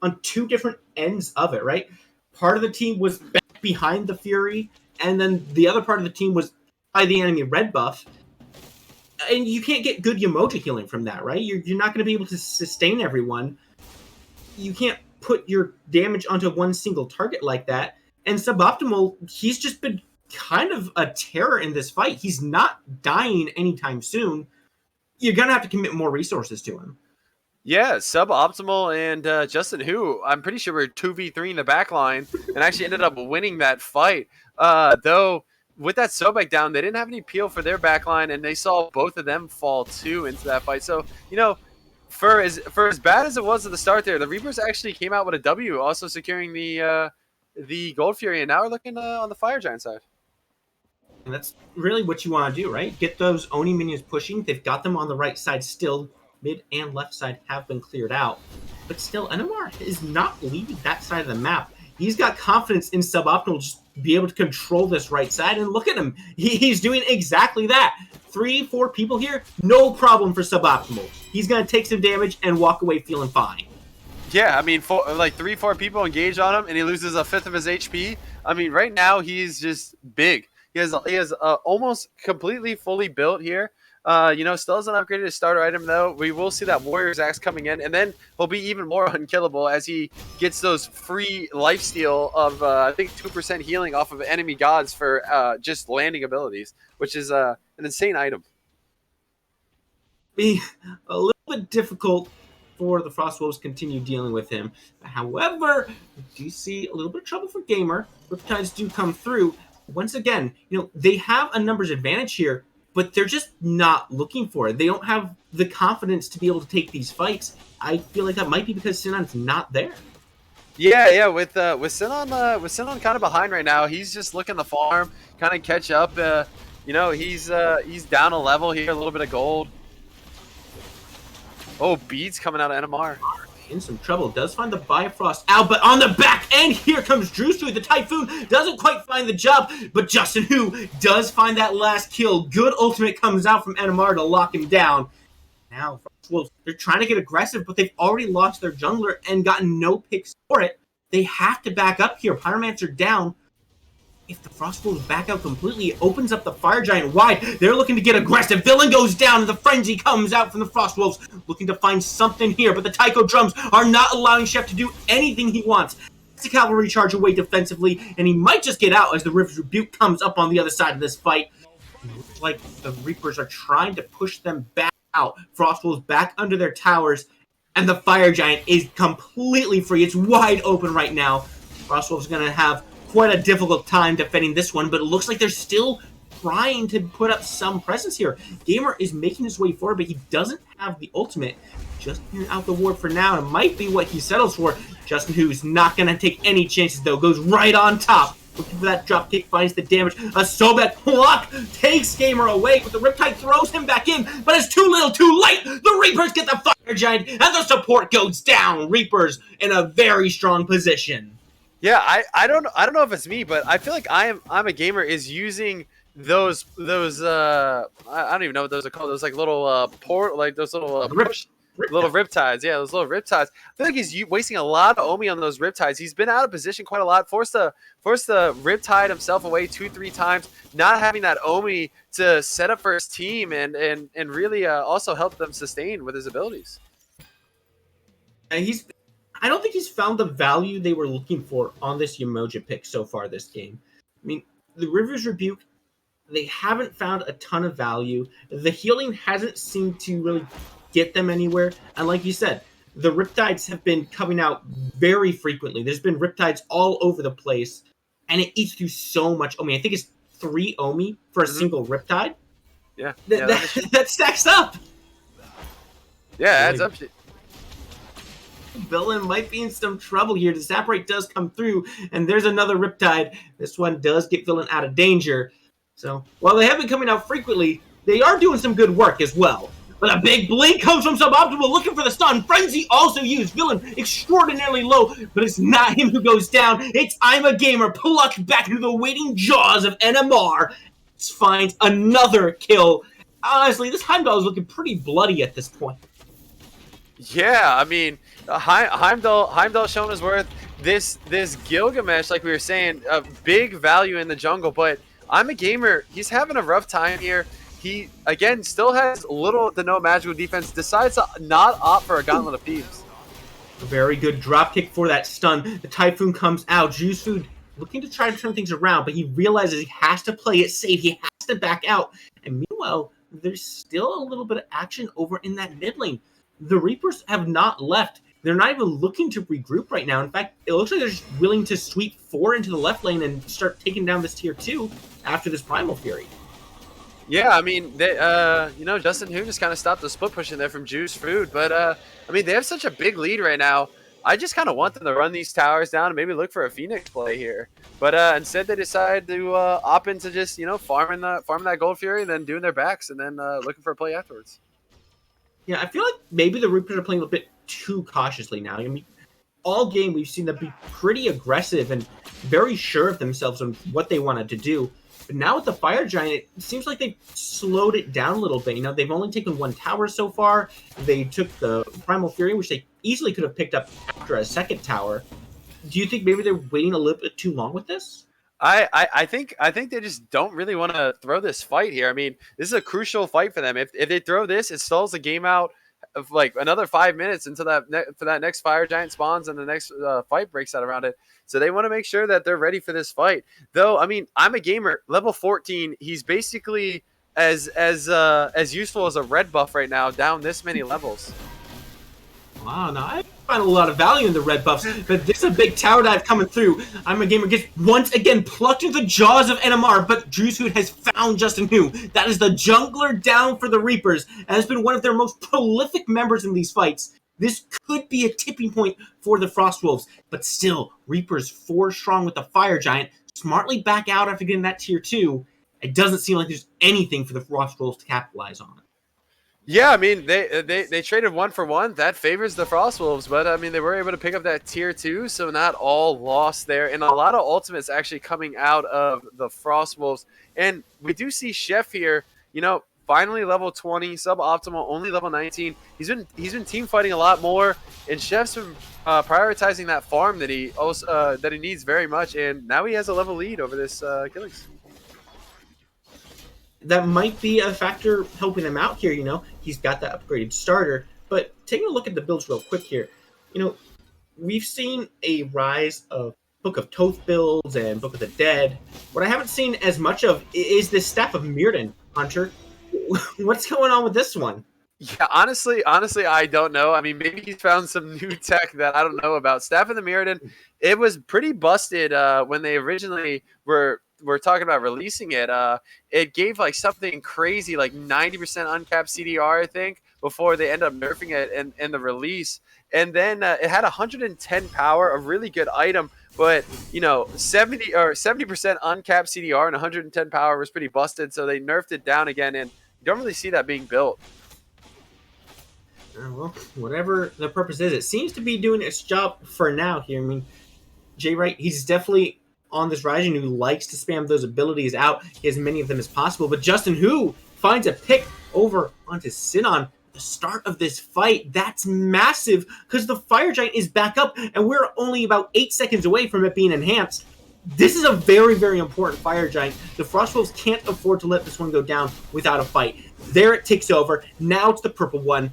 on two different ends of it, right? Part of the team was back behind the Fury, and then the other part of the team was by the enemy red buff. And you can't get good Yamoja healing from that, right? You're not going to be able to sustain everyone. You can't put your damage onto one single target like that. And Suboptimal, he's just been kind of a terror in this fight. He's not dying anytime soon. You're going to have to commit more resources to him. Yeah, Suboptimal and Justin Hu, I'm pretty sure we're 2v3 in the back line and actually ended up winning that fight. Though, with that Sobek down, they didn't have any peel for their back line, and they saw both of them fall too into that fight. So, for as bad as it was at the start there, the Reapers actually came out with a W, also securing the Gold Fury, and now we're looking on the Fire Giant side. And that's really what you want to do, right? Get those Oni minions pushing. They've got them on the right side still. Mid and left side have been cleared out. But still, NMR is not leaving that side of the map. He's got confidence in Suboptimal just be able to control this right side. And look at him. He's doing exactly that. 3-4 people here, no problem for Suboptimal. He's going to take some damage and walk away feeling fine. Yeah, I mean, 3-4 people engage on him, and he loses a fifth of his HP. I mean, right now, he's just big. He has almost completely fully built here. Still hasn't upgraded his starter item, though. We will see that Warrior's Axe coming in, and then he'll be even more unkillable as he gets those free lifesteal of, I think, 2% healing off of enemy gods for just landing abilities, which is an insane item. Be a little bit difficult for the Frostwolves to continue dealing with him. However, we do see a little bit of trouble for Gamer. Riptides do come through. Once again, they have a numbers advantage here, but they're just not looking for it. They don't have the confidence to be able to take these fights. I feel like that might be because Sinan's not there. Yeah. With Sinon kind of behind right now, he's just looking to farm, kind of catch up. He's down a level here, a little bit of gold. Oh, beads coming out of NMR. In some trouble, does find the Bifrost out, but on the back end, here comes Drusu. The Typhoon doesn't quite find the job, but Justin Hu does find that last kill. Good ultimate comes out from NMR to lock him down. Now, Wolves, they're trying to get aggressive, but they've already lost their jungler and gotten no picks for it. They have to back up here. Pyromancer down. If the Frost Wolves back out completely, it opens up the Fire Giant wide. They're looking to get aggressive. Villain goes down, and the Frenzy comes out from the Frost Wolves, looking to find something here. But the Taiko drums are not allowing Chef to do anything he wants. It's a cavalry charge away defensively, and he might just get out as the River's Rebuke comes up on the other side of this fight. It looks like the Reapers are trying to push them back out. Frost Wolves back under their towers, and the Fire Giant is completely free. It's wide open right now. Frost Wolves going to have quite a difficult time defending this one, but it looks like they're still trying to put up some presence here. Gamer is making his way forward, but he doesn't have the ultimate. Just out the ward for now. It might be what he settles for. Justin Hu's not going to take any chances, though. Goes right on top. Looking for that drop kick, finds the damage. A Sobek block takes Gamer away, but the Riptide throws him back in, but it's too little, too late. The Reapers get the Fire Giant, and the support goes down. Reapers in a very strong position. Yeah, I don't know if it's me, but I feel like I'm a gamer is using those I don't even know what those are called. Those like little those little little riptides. Yeah, those little riptides. I feel like he's wasting a lot of Omi on those riptides. He's been out of position quite a lot. Forced the riptide himself away 2-3 times. Not having that Omi to set up for his team and really also help them sustain with his abilities. And I don't think he's found the value they were looking for on this Yemoja pick so far this game. I mean, the River's Rebuke, they haven't found a ton of value. The healing hasn't seemed to really get them anywhere. And like you said, the Riptides have been coming out very frequently. There's been Riptides all over the place, and it eats through so much Omi. I think it's 3 Omi for a single Riptide. Yeah. That stacks up. Yeah, adds up. Villain might be in some trouble here. The Saprite does come through, and there's another Riptide. This one does get Villain out of danger. So, while they have been coming out frequently, they are doing some good work as well. But a big blink comes from Suboptimal, looking for the stun. Frenzy also used. Villain extraordinarily low, but it's not him who goes down. It's I'm a Gamer, plucked back into the waiting jaws of NMR. Finds another kill. Honestly, this Heimdall is looking pretty bloody at this point. Yeah, I mean, Heimdall shown his worth. This Gilgamesh, like we were saying, a big value in the jungle, but I'm a Gamer. He's having a rough time here. He, again, still has little to no magical defense. Decides to not opt for a Gauntlet of Thieves. A very good drop kick for that stun. The Typhoon comes out. Juice Food looking to try to turn things around, but he realizes he has to play it safe. He has to back out. And meanwhile, there's still a little bit of action over in that mid lane. The Reapers have not left. They're not even looking to regroup right now. In fact, it looks like they're just willing to sweep 4 into the left lane and start taking down this tier 2 after this Primal Fury. Yeah, I mean, they, Justin Hu just kind of stopped the split pushing there from Juice Food. But, I mean, they have such a big lead right now. I just kind of want them to run these towers down and maybe look for a Phoenix play here. But instead, they decide to opt into just, farming that Gold Fury and then doing their backs and then looking for a play afterwards. Yeah, I feel like maybe the Reapers are playing a bit too cautiously now. I mean, all game we've seen them be pretty aggressive and very sure of themselves on what they wanted to do. But now with the Fire Giant, it seems like they've slowed it down a little bit. They've only taken 1 tower so far. They took the Primal Fury, which they easily could have picked up after a second tower. Do you think maybe they're waiting a little bit too long with this? I think they just don't really want to throw this fight here. I mean, this is a crucial fight for them. If they throw this, it stalls the game out of like another 5 minutes until that next Fire Giant spawns and the next fight breaks out around it. So they want to make sure that they're ready for this fight. Though, I mean, I'm a Gamer, level 14. He's basically as useful as a red buff right now, down this many levels. Wow, now I find a lot of value in the red buffs, but this is a big tower dive coming through. I'm a Gamer gets once again plucked into the jaws of NMR, but Drusu has found Justin Hu. That is the jungler down for the Reapers, and has been one of their most prolific members in these fights. This could be a tipping point for the Frostwolves, but still, Reaper's 4 strong with the Fire Giant, smartly back out after getting that tier 2. It doesn't seem like there's anything for the Frostwolves to capitalize on. Yeah, I mean they traded 1-for-1. That favors the Frostwolves, but I mean they were able to pick up that tier 2, so not all lost there. And a lot of ultimates actually coming out of the Frostwolves. And we do see Chef here, finally level 20, suboptimal, only level 19. He's been team fighting a lot more, and Chef's been prioritizing that farm that he needs very much, and now he has a level lead over this Achilles. That might be a factor helping him out here. He's got that upgraded starter. But taking a look at the builds real quick here, we've seen a rise of Book of Toth builds and Book of the Dead. What I haven't seen as much of is this Staff of Mirrodin, Hunter. What's going on with this one? Yeah, honestly, I don't know. I mean, maybe he's found some new tech that I don't know about. Staff of the Mirrodin, it was pretty busted when they originally were talking about releasing it. It gave like something crazy, like 90% uncapped CDR, I think, before they end up nerfing it in the release. And then it had 110 power, a really good item, but 70% uncapped CDR and 110 power was pretty busted. So they nerfed it down again, and you don't really see that being built. Well, whatever the purpose is, it seems to be doing its job for now here. I mean, Jay Wright, he's definitely on this rising who likes to spam those abilities out, get as many of them as possible. But Justin Hu finds a pick over onto Sinon. The start of this fight, that's massive because the Fire Giant is back up and we're only about 8 seconds away from it being enhanced. This is a very, very important Fire Giant. The Frostwolves can't afford to let this one go down without a fight. There it takes over. Now it's the purple one.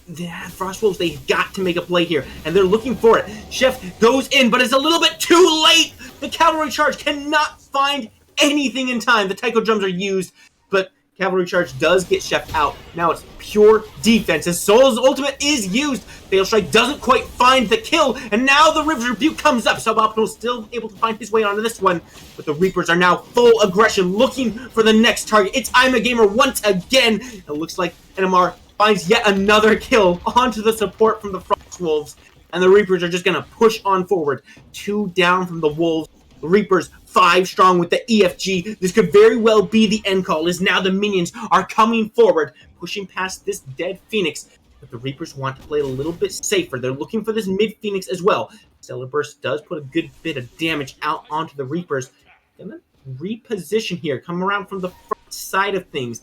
The Frostwolves, they've got to make a play here, and they're looking for it. Chef goes in, but it's a little bit too late. The cavalry charge cannot find anything in time. The taiko drums are used, but cavalry charge does get Chef out. Now it's pure defense as Soul's ultimate is used. Fail Strike doesn't quite find the kill, and now the River's Rebuke comes up. Suboptimal still able to find his way onto this one, but the Reapers are now full aggression, looking for the next target. It's I'm a Gamer once again. It looks like NMR finds yet another kill onto the support from the Frostwolves, and the Reapers are just going to push on forward. 2 down from the Wolves. The Reapers 5 strong with the EFG. This could very well be the end call, as now the minions are coming forward, pushing past this dead Phoenix. But the Reapers want to play a little bit safer. They're looking for this mid Phoenix as well. Stellar Burst does put a good bit of damage out onto the Reapers. Gonna reposition here, come around from the front side of things.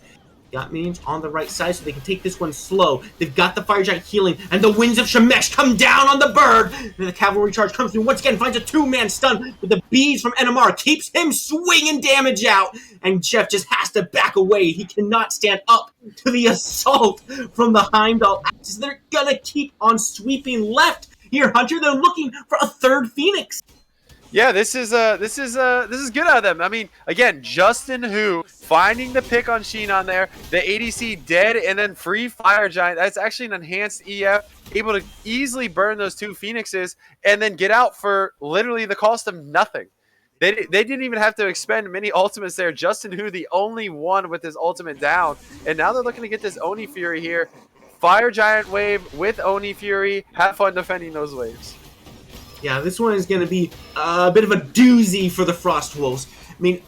Got minions on the right side so they can take this one slow. They've got the Fire Giant healing, and the Winds of Shemesh come down on the bird. And the cavalry charge comes through once again, finds a 2-man stun, but the bees from NMR keeps him swinging damage out. And Jeff just has to back away. He cannot stand up to the assault from the Heimdall axis. They're gonna keep on sweeping left here, Hunter. They're looking for a third Phoenix. Yeah, this is good out of them. I mean, again, Justin Hu finding the pick on Sheen on there, the ADC dead, and then free Fire Giant. That's actually an enhanced EF, able to easily burn those 2 Phoenixes and then get out for literally the cost of nothing. They didn't even have to expend many ultimates there. Justin Hu, the only one with his ultimate down, and now they're looking to get this Oni Fury here. Fire Giant wave with Oni Fury. Have fun defending those waves. Yeah, this one is going to be a bit of a doozy for the Frostwolves. I mean,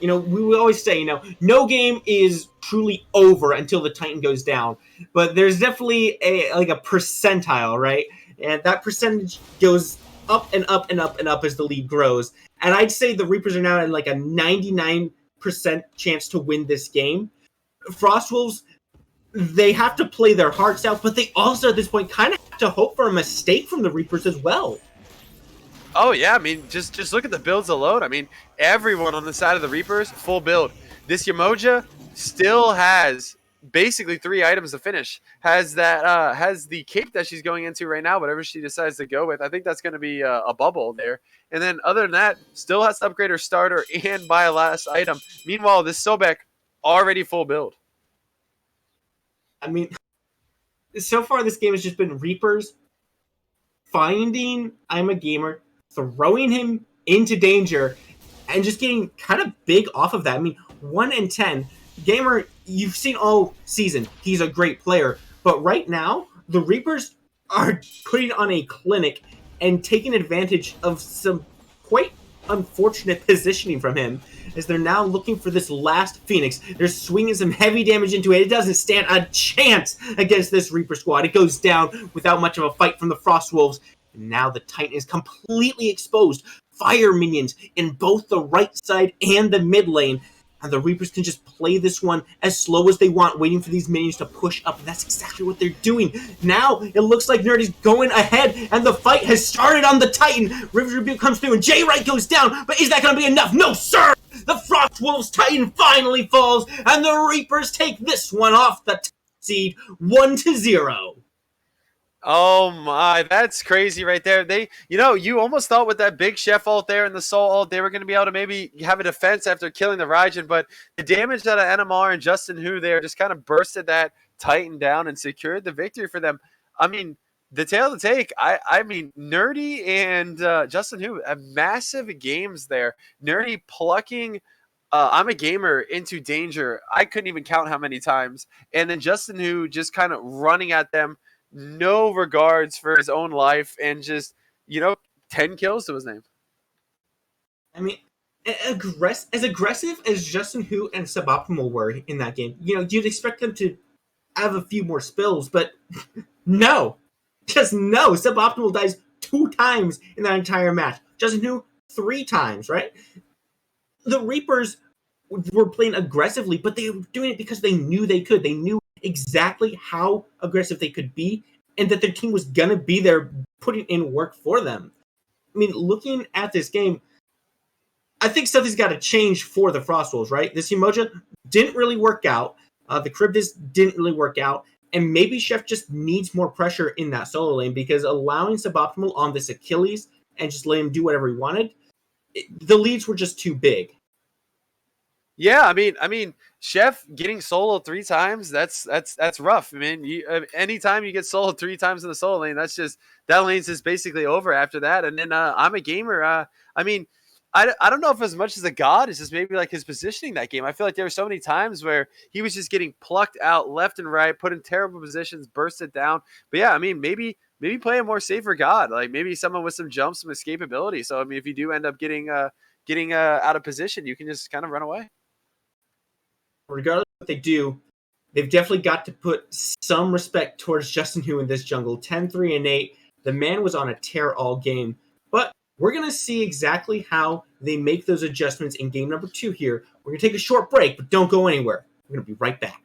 we always say, no game is truly over until the Titan goes down. But there's definitely a percentile, right? And that percentage goes up and up and up and up as the lead grows. And I'd say the Reapers are now at like a 99% chance to win this game. Frostwolves, they have to play their hearts out, but they also at this point kind of have to hope for a mistake from the Reapers as well. Oh, yeah. I mean, just look at the builds alone. I mean, everyone on the side of the Reapers, full build. This Yamoja still has basically 3 items to finish. Has the cape that she's going into right now, whatever she decides to go with. I think that's going to be a bubble there. And then other than that, still has to upgrade her starter and buy a last item. Meanwhile, this Sobek already full build. I mean, so far this game has just been Reapers finding I'm a Gamer, throwing him into danger, and just getting kind of big off of that. I mean, 1-10. Gamer, you've seen all season. He's a great player. But right now, the Reapers are putting on a clinic and taking advantage of some quite unfortunate positioning from him as they're now looking for this last Phoenix. They're swinging some heavy damage into it. It doesn't stand a chance against this Reaper squad. It goes down without much of a fight from the Frost Wolves. And now the Titan is completely exposed. Fire minions in both the right side and the mid lane. And the Reapers can just play this one as slow as they want, waiting for these minions to push up. And that's exactly what they're doing. Now, it looks like Nerdy's going ahead, and the fight has started on the Titan. River's Rebuke comes through, and Jay Wright goes down. But is that going to be enough? No, sir! The Frost Wolves Titan finally falls, and the Reapers take this one off the seed 1-0. Oh my, that's crazy right there. You almost thought with that big chef ult there and the soul ult, they were going to be able to maybe have a defense after killing the Raijin, but the damage out of NMR and Justin Hu there just kind of bursted that Titan down and secured the victory for them. I mean, the tail to take, I mean, Nerdy and Justin Hu have massive games there. Nerdy plucking I'm a gamer into danger. I couldn't even count how many times. And then Justin Hu just kind of running at them, no regards for his own life, and just 10 kills to his name. I mean, as aggressive as Justin Hu and Suboptimal were in that game, you'd expect them to have a few more spills, but no. Just no. Suboptimal dies 2 times in that entire match. Justin Hu 3 times, right? The Reapers were playing aggressively, but they were doing it because they knew they could. They knew exactly how aggressive they could be, and that their team was gonna be there putting in work for them. I mean, looking at this game, I think something's got to change for the Frost Wolves, right? This Umoja didn't really work out. The Charybdis didn't really work out. And maybe Chef just needs more pressure in that solo lane, because allowing Suboptimal on this Achilles and just letting him do whatever he wanted, the leads were just too big. Yeah, I mean, Chef getting solo 3 times, that's rough. I mean, anytime you get solo 3 times in the solo lane, that lane's just basically over after that. And then I'm a gamer. I mean, I don't know if as much as a god, it's just maybe like his positioning that game. I feel like there were so many times where he was just getting plucked out left and right, put in terrible positions, bursted down. But yeah, I mean, maybe play a more safer god, like maybe someone with some jumps, some escapability. So I mean, if you do end up getting out of position, you can just kind of run away. Regardless of what they do, they've definitely got to put some respect towards Justin Hu in this jungle. 10-3-8. The man was on a tear all game. But we're going to see exactly how they make those adjustments in game number 2 here. We're going to take a short break, but don't go anywhere. We're going to be right back.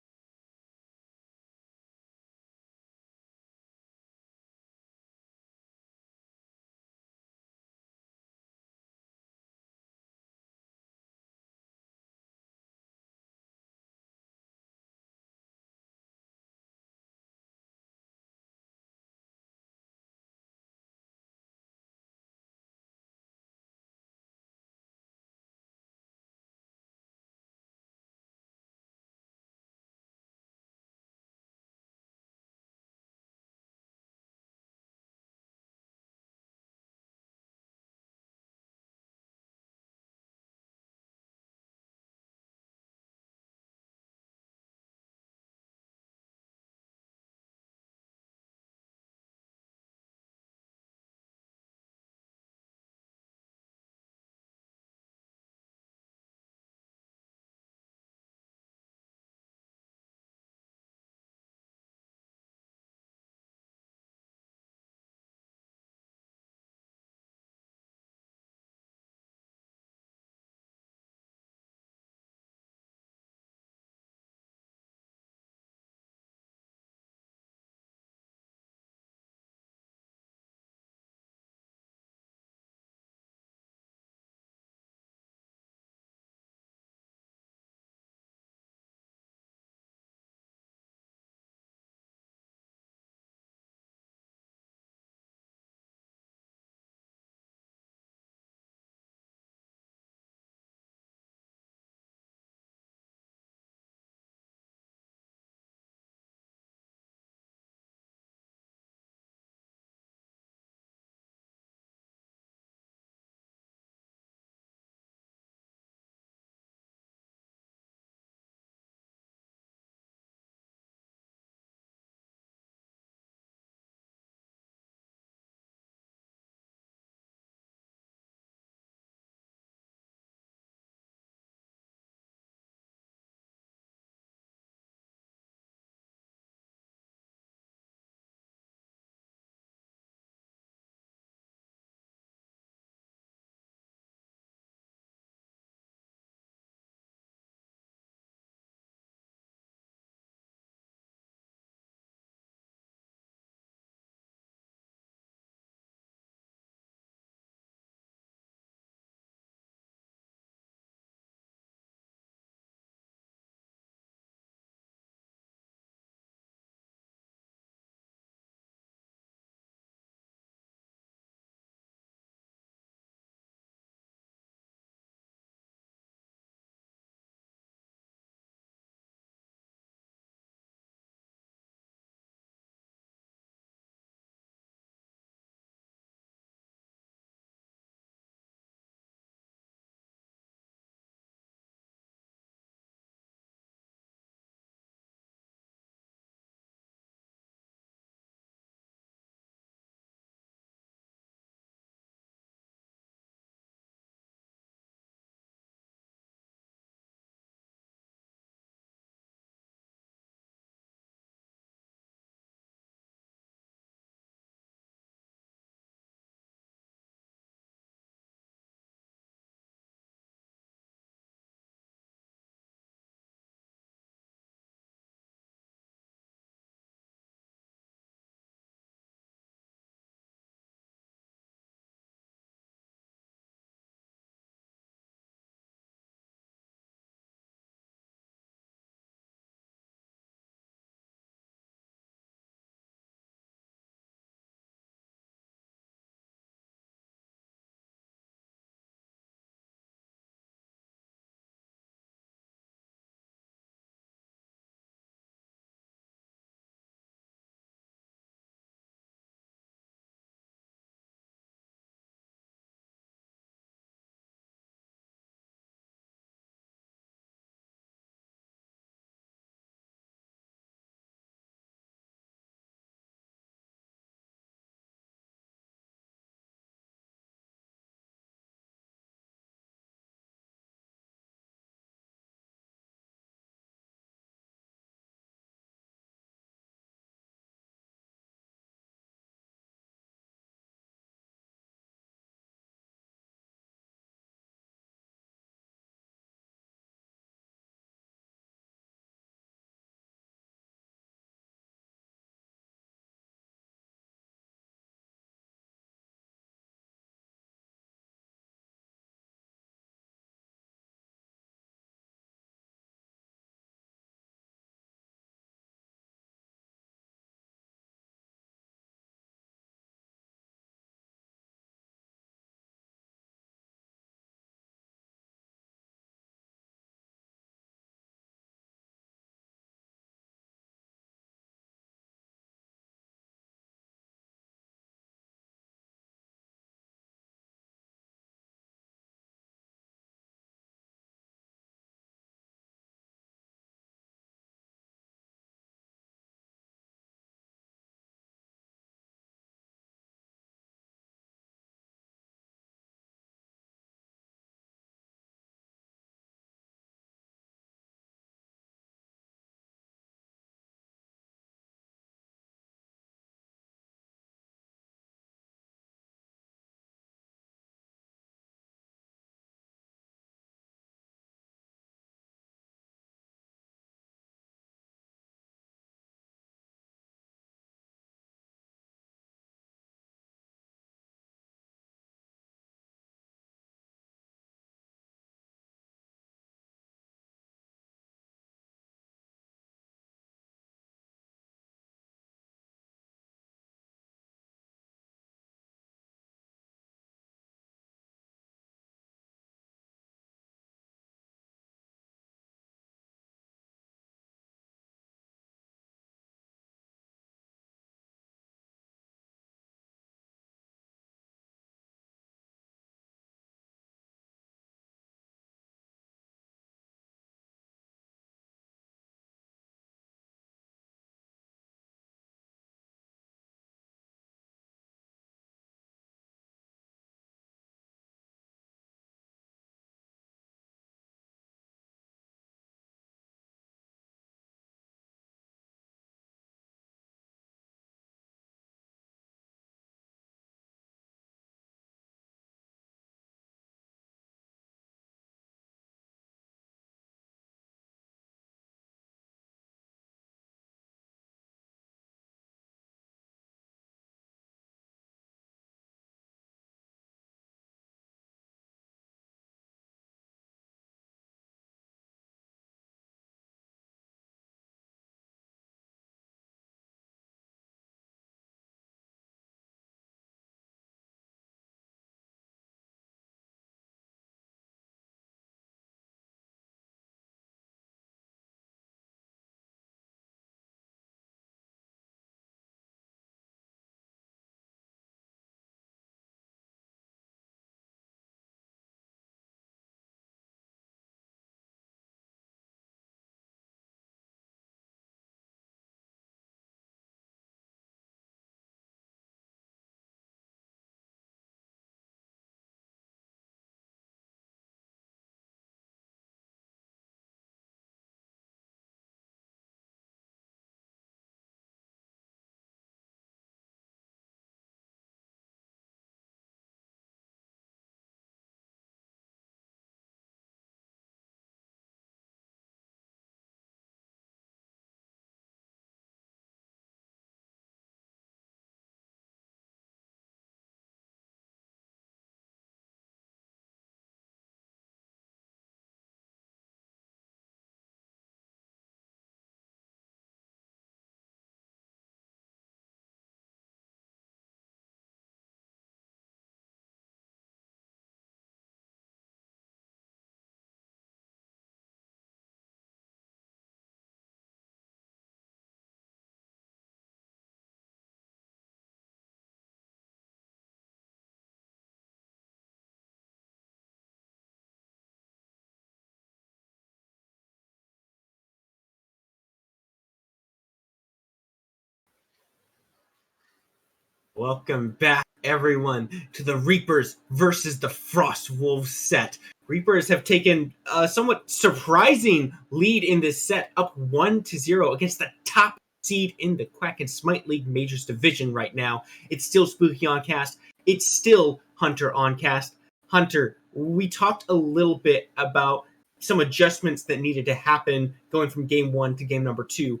Welcome back, everyone, to the Reapers versus the Frost Wolves set. Reapers have taken a somewhat surprising lead in this set, up 1-0 against the top seed in the Quack and Smite League Majors Division right now. It's still Spooky on cast. It's still Hunter on cast. Hunter, we talked a little bit about some adjustments that needed to happen going from game 1 to game number 2.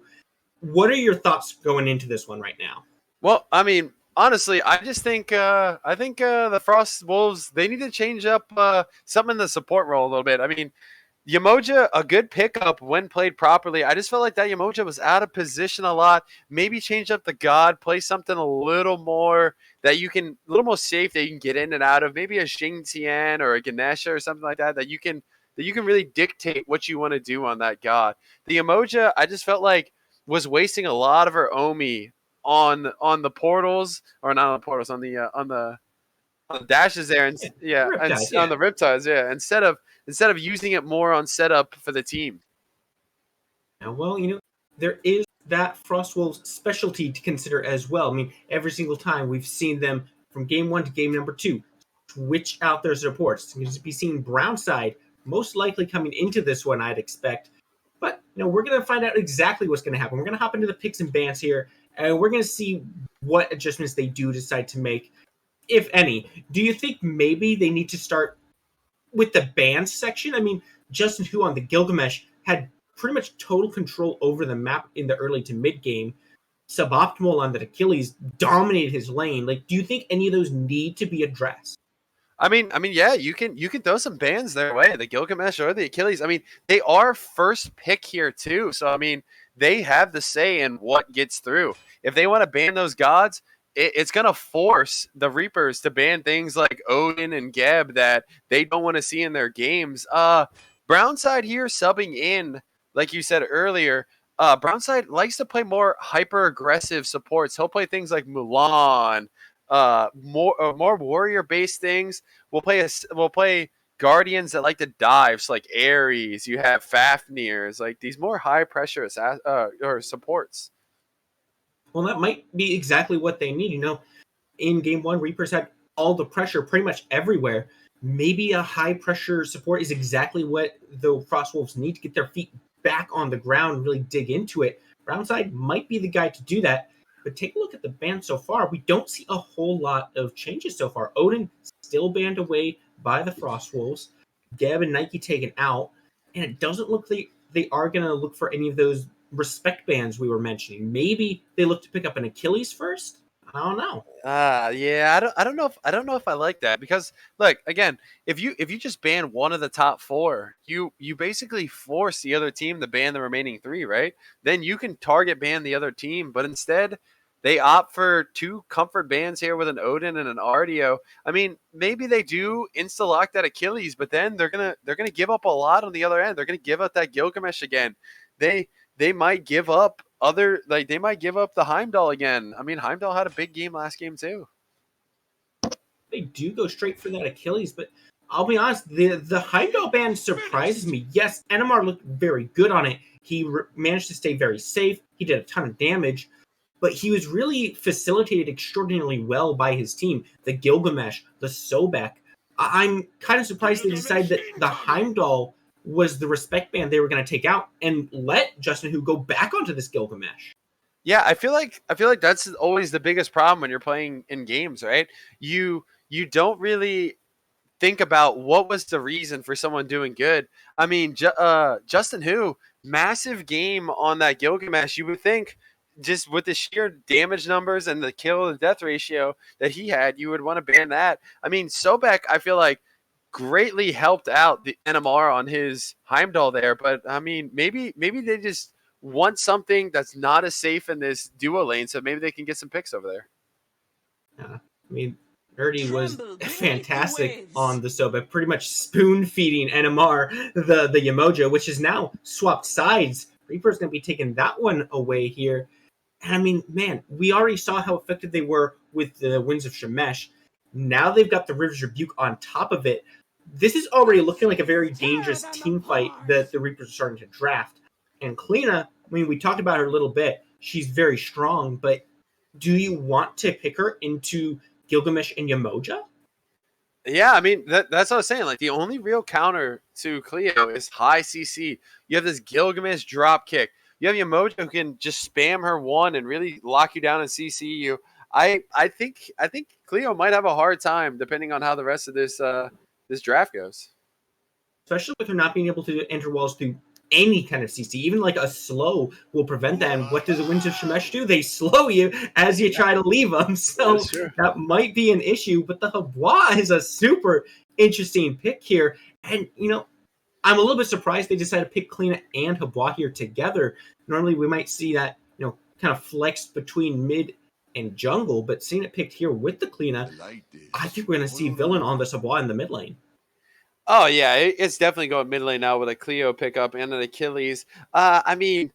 What are your thoughts going into this one right now? Well, I mean, honestly, I just think the Frost Wolves, they need to change up something in the support role a little bit. I mean, Yamoja, a good pickup when played properly. I just felt like that Yamoja was out of position a lot. Maybe change up the God, play something a little more that you can, a little more safe that you can get in and out of. Maybe a Xing Tian or a Ganesha or something like that that you can really dictate what you want to do on that God. The Yamoja, I just felt like was wasting a lot of her Omi on the portals, or not on the portals, on the dashes there, and yeah, and Riptides, on yeah. the riptides, yeah. Instead of using it more on setup for the team. Now, well, there is that Frostwolves specialty to consider as well. I mean, every single time we've seen them from game 1 to game number 2 switch out their supports. You're going to be seeing Brownside most likely coming into this one, I'd expect. But we're going to find out exactly what's going to happen. We're going to hop into the picks and bans here, and we're going to see what adjustments they do decide to make, if any. Do you think maybe they need to start with the bans section? I mean, Justin Hu on the Gilgamesh had pretty much total control over the map in the early to mid game. Suboptimal on the Achilles dominated his lane. Like, do you think any of those need to be addressed? Yeah, you can throw some bans their way, the Gilgamesh or the Achilles. I mean, they are first pick here too, so I mean, they have the say in what gets through. If they want to ban those gods, it's gonna force the Reapers to ban things like Odin and Geb that they don't want to see in their games. Brownside here subbing in, like you said earlier. Brownside likes to play more hyper aggressive supports. He'll play things like Mulan, more warrior based things. We'll play guardians that like to dive, so like Ares. You have Fafnirs, like these more high pressure or supports. Well, that might be exactly what they need. In game 1, Reapers had all the pressure pretty much everywhere. Maybe a high pressure support is exactly what the Frostwolves need to get their feet back on the ground and really dig into it. Brownside might be the guy to do that. But take a look at the ban so far. We don't see a whole lot of changes so far. Odin still banned away by the Frostwolves. Geb and Nike taken out. And it doesn't look like they are going to look for any of those respect bans we were mentioning. Maybe they look to pick up an Achilles first. I don't know. Yeah, I don't know if I like that, because look, again, if you just ban one of the top four, you basically force the other team to ban the remaining three, right? Then you can target ban the other team, but instead they opt for two comfort bans here with an Odin and an Ardio. I mean, maybe they do insta lock that Achilles, but then they're gonna give up a lot on the other end. They're gonna give up that Gilgamesh again. They they might give up they might give up the Heimdall again. I mean, Heimdall had a big game last game too. They do go straight for that Achilles, but I'll be honest, the Heimdall band surprises me. Yes, NMR looked very good on it. He managed to stay very safe. He did a ton of damage, but he was really facilitated extraordinarily well by his team. The Gilgamesh, the Sobek. I'm kind of surprised they decided that the Heimdall was the respect band they were going to take out and let Justin Hu go back onto this Gilgamesh. Yeah, I feel like that's always the biggest problem when you're playing in games, right? You don't really think about what was the reason for someone doing good. I mean, Justin Hu, massive game on that Gilgamesh. You would think, just with the sheer damage numbers and the kill to death ratio that he had, you would want to ban that. I mean, Sobek, I feel like greatly helped out the NMR on his Heimdall there, but I mean, maybe they just want something that's not as safe in this duo lane, so maybe they can get some picks over there. I mean, Ernie was fantastic on the Soba, pretty much spoon feeding NMR the Yamoja, which is now swapped sides. Reaper's going to be taking that one away here. And I mean, man, we already saw how effective they were with the Winds of Shemesh. Now they've got the River's Rebuke on top of it. This is already looking like a very dangerous team fight that the Reapers are starting to draft. And Kleena, I mean, we talked about her a little bit. She's very strong, but do you want to pick her into Gilgamesh and Yamoja? Yeah, I mean that's what I was saying. Like the only real counter to Cleo is high CC. You have this Gilgamesh drop kick. You have Yamoja who can just spam her one and really lock you down and CC you. I think Cleo might have a hard time depending on how the rest of this draft goes. Especially with her not being able to enter walls through any kind of CC. Even like a slow will prevent that. And what does the Winds of Shemesh do? They slow you as you try to leave them. So that might be an issue. But the Habois is a super interesting pick here. And, I'm a little bit surprised they decided to pick Kalina and Habois here together. Normally we might see that, kind of flexed between mid and jungle. But seeing it picked here with the Kalina, I think we're going to see Villain on this Habois in the mid lane. Oh yeah, it's definitely going mid lane now with a Cleo pickup and an Achilles. I mean,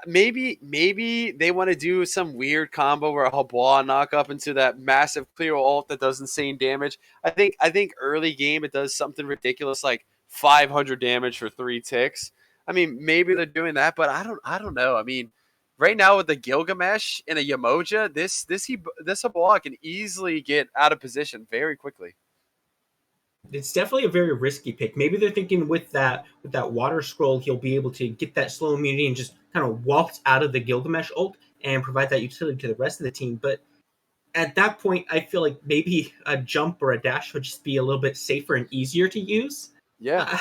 maybe they want to do some weird combo where a Habois knock up into that massive Cleo ult that does insane damage. I think early game it does something ridiculous like 500 damage for 3 ticks. I mean, maybe they're doing that, but I don't know. I mean, right now with the Gilgamesh and a Yamoja, this Habois can easily get out of position very quickly. It's definitely a very risky pick. Maybe they're thinking with that water scroll, he'll be able to get that slow immunity and just kind of waltz out of the Gilgamesh ult and provide that utility to the rest of the team. But at that point, I feel like maybe a jump or a dash would just be a little bit safer and easier to use. Yeah,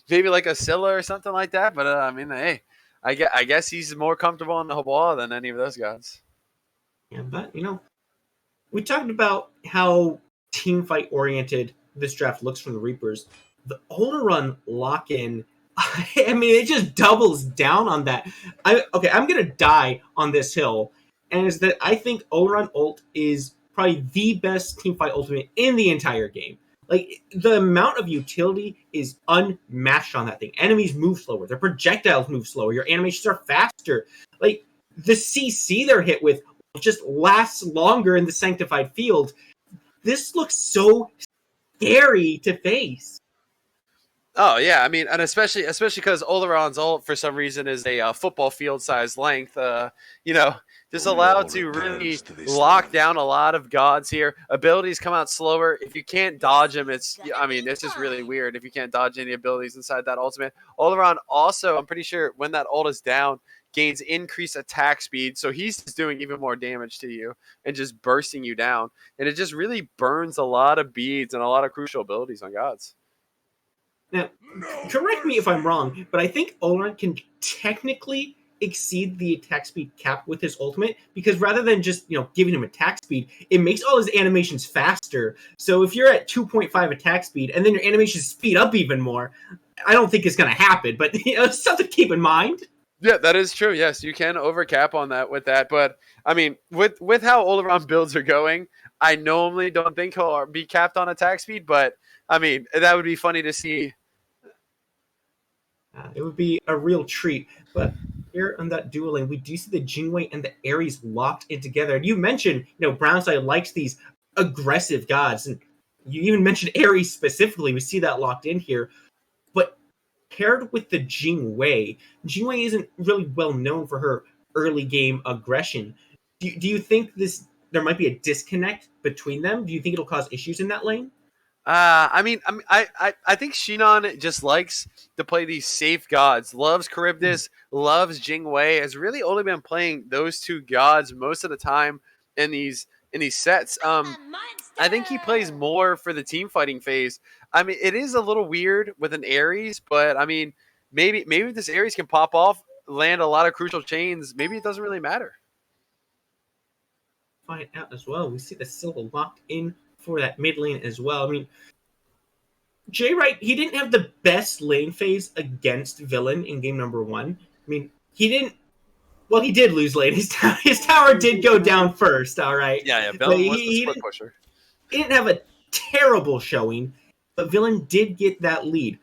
maybe like a Scylla or something like that. But I mean, hey, I guess he's more comfortable on the Habois than any of those guys. Yeah, but we talked about how team fight oriented this draft looks from the Reapers. The Olorun lock in, I mean, it just doubles down on that. I'm gonna die on this hill, and is that I think Olorun ult is probably the best team fight ultimate in the entire game. Like the amount of utility is unmatched on that thing. Enemies move slower, their projectiles move slower, your animations are faster. Like the CC they're hit with just lasts longer in the sanctified field. This looks so scary to face. Oh yeah, I mean, and especially because Oleron's ult for some reason is a football field size length. Just allowed to really lock down a lot of gods here. Abilities come out slower. If you can't dodge them, it's just really weird. If you can't dodge any abilities inside that ultimate, Oleron also, I'm pretty sure when that ult is down, gains increased attack speed, so he's just doing even more damage to you and just bursting you down. And it just really burns a lot of beads and a lot of crucial abilities on gods. Now, correct me if I'm wrong, but I think Olorun can technically exceed the attack speed cap with his ultimate because rather than just giving him attack speed, it makes all his animations faster. So if you're at 2.5 attack speed and then your animations speed up even more, I don't think it's going to happen. But it's something to keep in mind. Yeah, that is true. Yes, you can overcap on that with that. But, I mean, with how Oleron builds are going, I normally don't think he'll be capped on attack speed. But, I mean, that would be funny to see. It would be a real treat. But here on that duel lane, we do see the Jingwei and the Ares locked in together. And you mentioned, Brownside likes these aggressive gods. And you even mentioned Ares specifically. We see that locked in here. But paired with the Jingwei isn't really well known for her early game aggression. Do you think there might be a disconnect between them? Do you think it'll cause issues in that lane? I think Shinon just likes to play these safe gods. Loves Charybdis, loves Jingwei. Has really only been playing those two gods most of the time in these sets. I think he plays more for the team fighting phase. I mean, it is a little weird with an Ares, but I mean, maybe this Ares can pop off, land a lot of crucial chains. Maybe it doesn't really matter. Find out as well. We see the Scylla locked in for that mid lane as well. I mean, Jay Wright, he didn't have the best lane phase against Villain in game number 1. I mean, he did lose lane. His tower did go down first, all right? Yeah, Villain was the split pusher. He didn't have a terrible showing, but Villain did get that lead.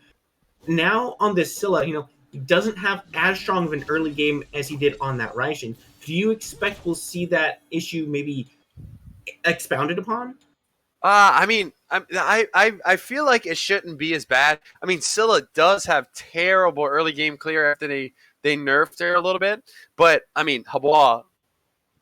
Now on this Scylla, he doesn't have as strong of an early game as he did on that Raijin. Do you expect we'll see that issue maybe expounded upon? I mean, I feel like it shouldn't be as bad. I mean, Scylla does have terrible early game clear after they nerfed her a little bit, but I mean, Habois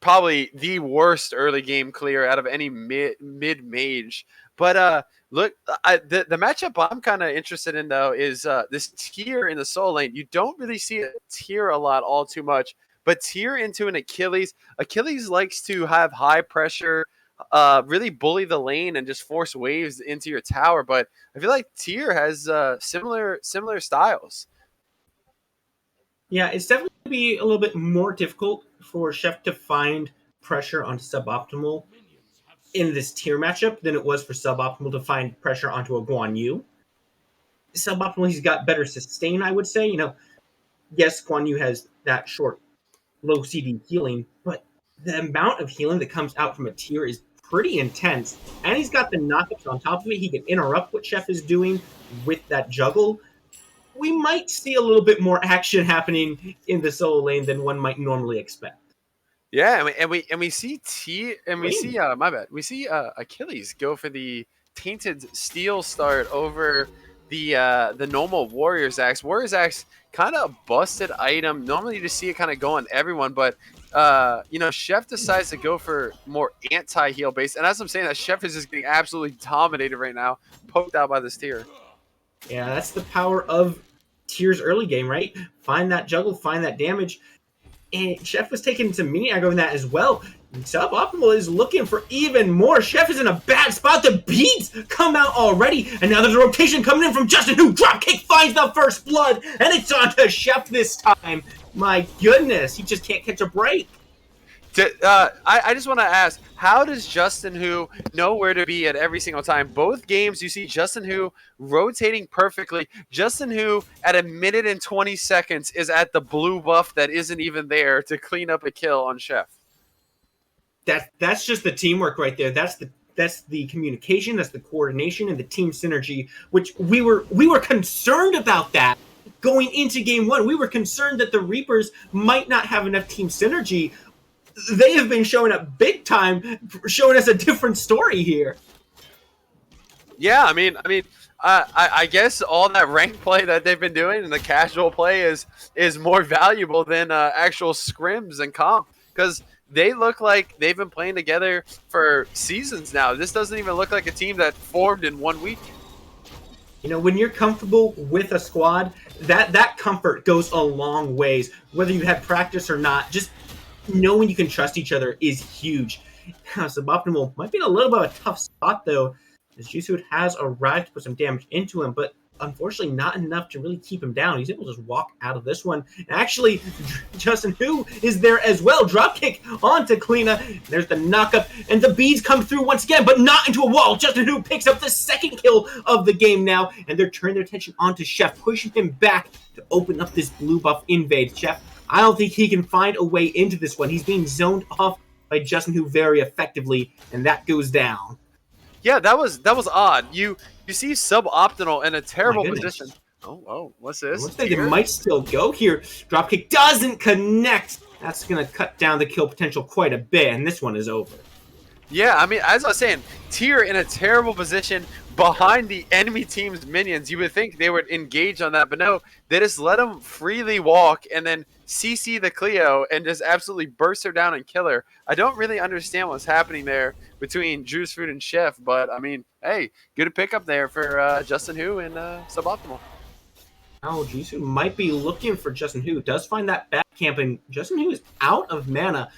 probably the worst early game clear out of any mid mage. But look, the matchup I'm kind of interested in though is this tier in the soul lane. You don't really see a tier a lot, all too much, but tier into an Achilles. Achilles likes to have high pressure, really bully the lane and just force waves into your tower. But I feel like tier has similar styles. Yeah, it's definitely going to be a little bit more difficult for Chef to find pressure on suboptimal in this tier matchup than it was for suboptimal to find pressure onto a Guan Yu. Suboptimal, he's got better sustain, I would say. Yes, Guan Yu has that short, low CD healing, but the amount of healing that comes out from a tier is pretty intense. And he's got the knockups on top of it. He can interrupt what Chef is doing with that juggle. We might see a little bit more action happening in the solo lane than one might normally expect. Yeah, and we see my bad. We see Achilles go for the tainted steel start over the normal Warriors Axe. Warriors Axe kind of busted item. Normally you just see it kind of go on everyone, but Chef decides to go for more anti heal base. And as I'm saying that, Chef is just getting absolutely dominated right now, poked out by this tier. Yeah, that's the power of Tier's early game, right? Find that juggle, find that damage. And Chef was taking some mini aggro in that as well. Suboptimal is looking for even more. Chef is in a bad spot. The beads come out already. And now there's a rotation coming in from Justin, who dropkick finds the first blood. And it's on to Chef this time. My goodness, he just can't catch a break. I just want to ask, how does Justin Hu know where to be at every single time? Both games, you see Justin Hu rotating perfectly. Justin Hu, at a minute and 20 seconds, is at the blue buff that isn't even there to clean up a kill on Chef. That's just the teamwork right there. That's the communication, that's the coordination, and the team synergy, which we were concerned about that going into game one. We were concerned that the Reapers might not have enough team synergy. They have been showing up big time, showing us a different story here. Yeah, I guess all that rank play that they've been doing and the casual play is more valuable than actual scrims and comp, because they look like they've been playing together for seasons now. This doesn't even look like a team that formed in 1 week. When you're comfortable with a squad, that comfort goes a long ways. Whether you had practice or not, just knowing you can trust each other is huge. Suboptimal might be in a little bit of a tough spot, though, as Jisoo has arrived to put some damage into him, but unfortunately not enough to really keep him down. He's able to just walk out of this one. And actually, Justin Hu is there as well. Dropkick onto Kleena. There's the knockup, and the beads come through once again, but not into a wall. Justin Hu picks up the second kill of the game now, and they're turning their attention onto Chef, pushing him back to open up this blue buff invade. Chef, I don't think he can find a way into this one. He's being zoned off by Justin Hu very effectively, and that goes down. Yeah, that was odd. You see suboptimal in a terrible position. Oh, what's this? Looks like it might still go here. Dropkick doesn't connect. That's going to cut down the kill potential quite a bit, and this one is over. Yeah, as I was saying, Tier in a terrible position behind the enemy team's minions. You would think they would engage on that, but no, they just let them freely walk and then CC the Cleo and just absolutely burst her down and kill her. I don't really understand what's happening there between Juice Fruit and Chef, but hey, good pickup there for Justin Hu and Suboptimal. Oh, Jisoo might be looking for Justin Hu. Does find that back camp, and Justin Hu is out of mana.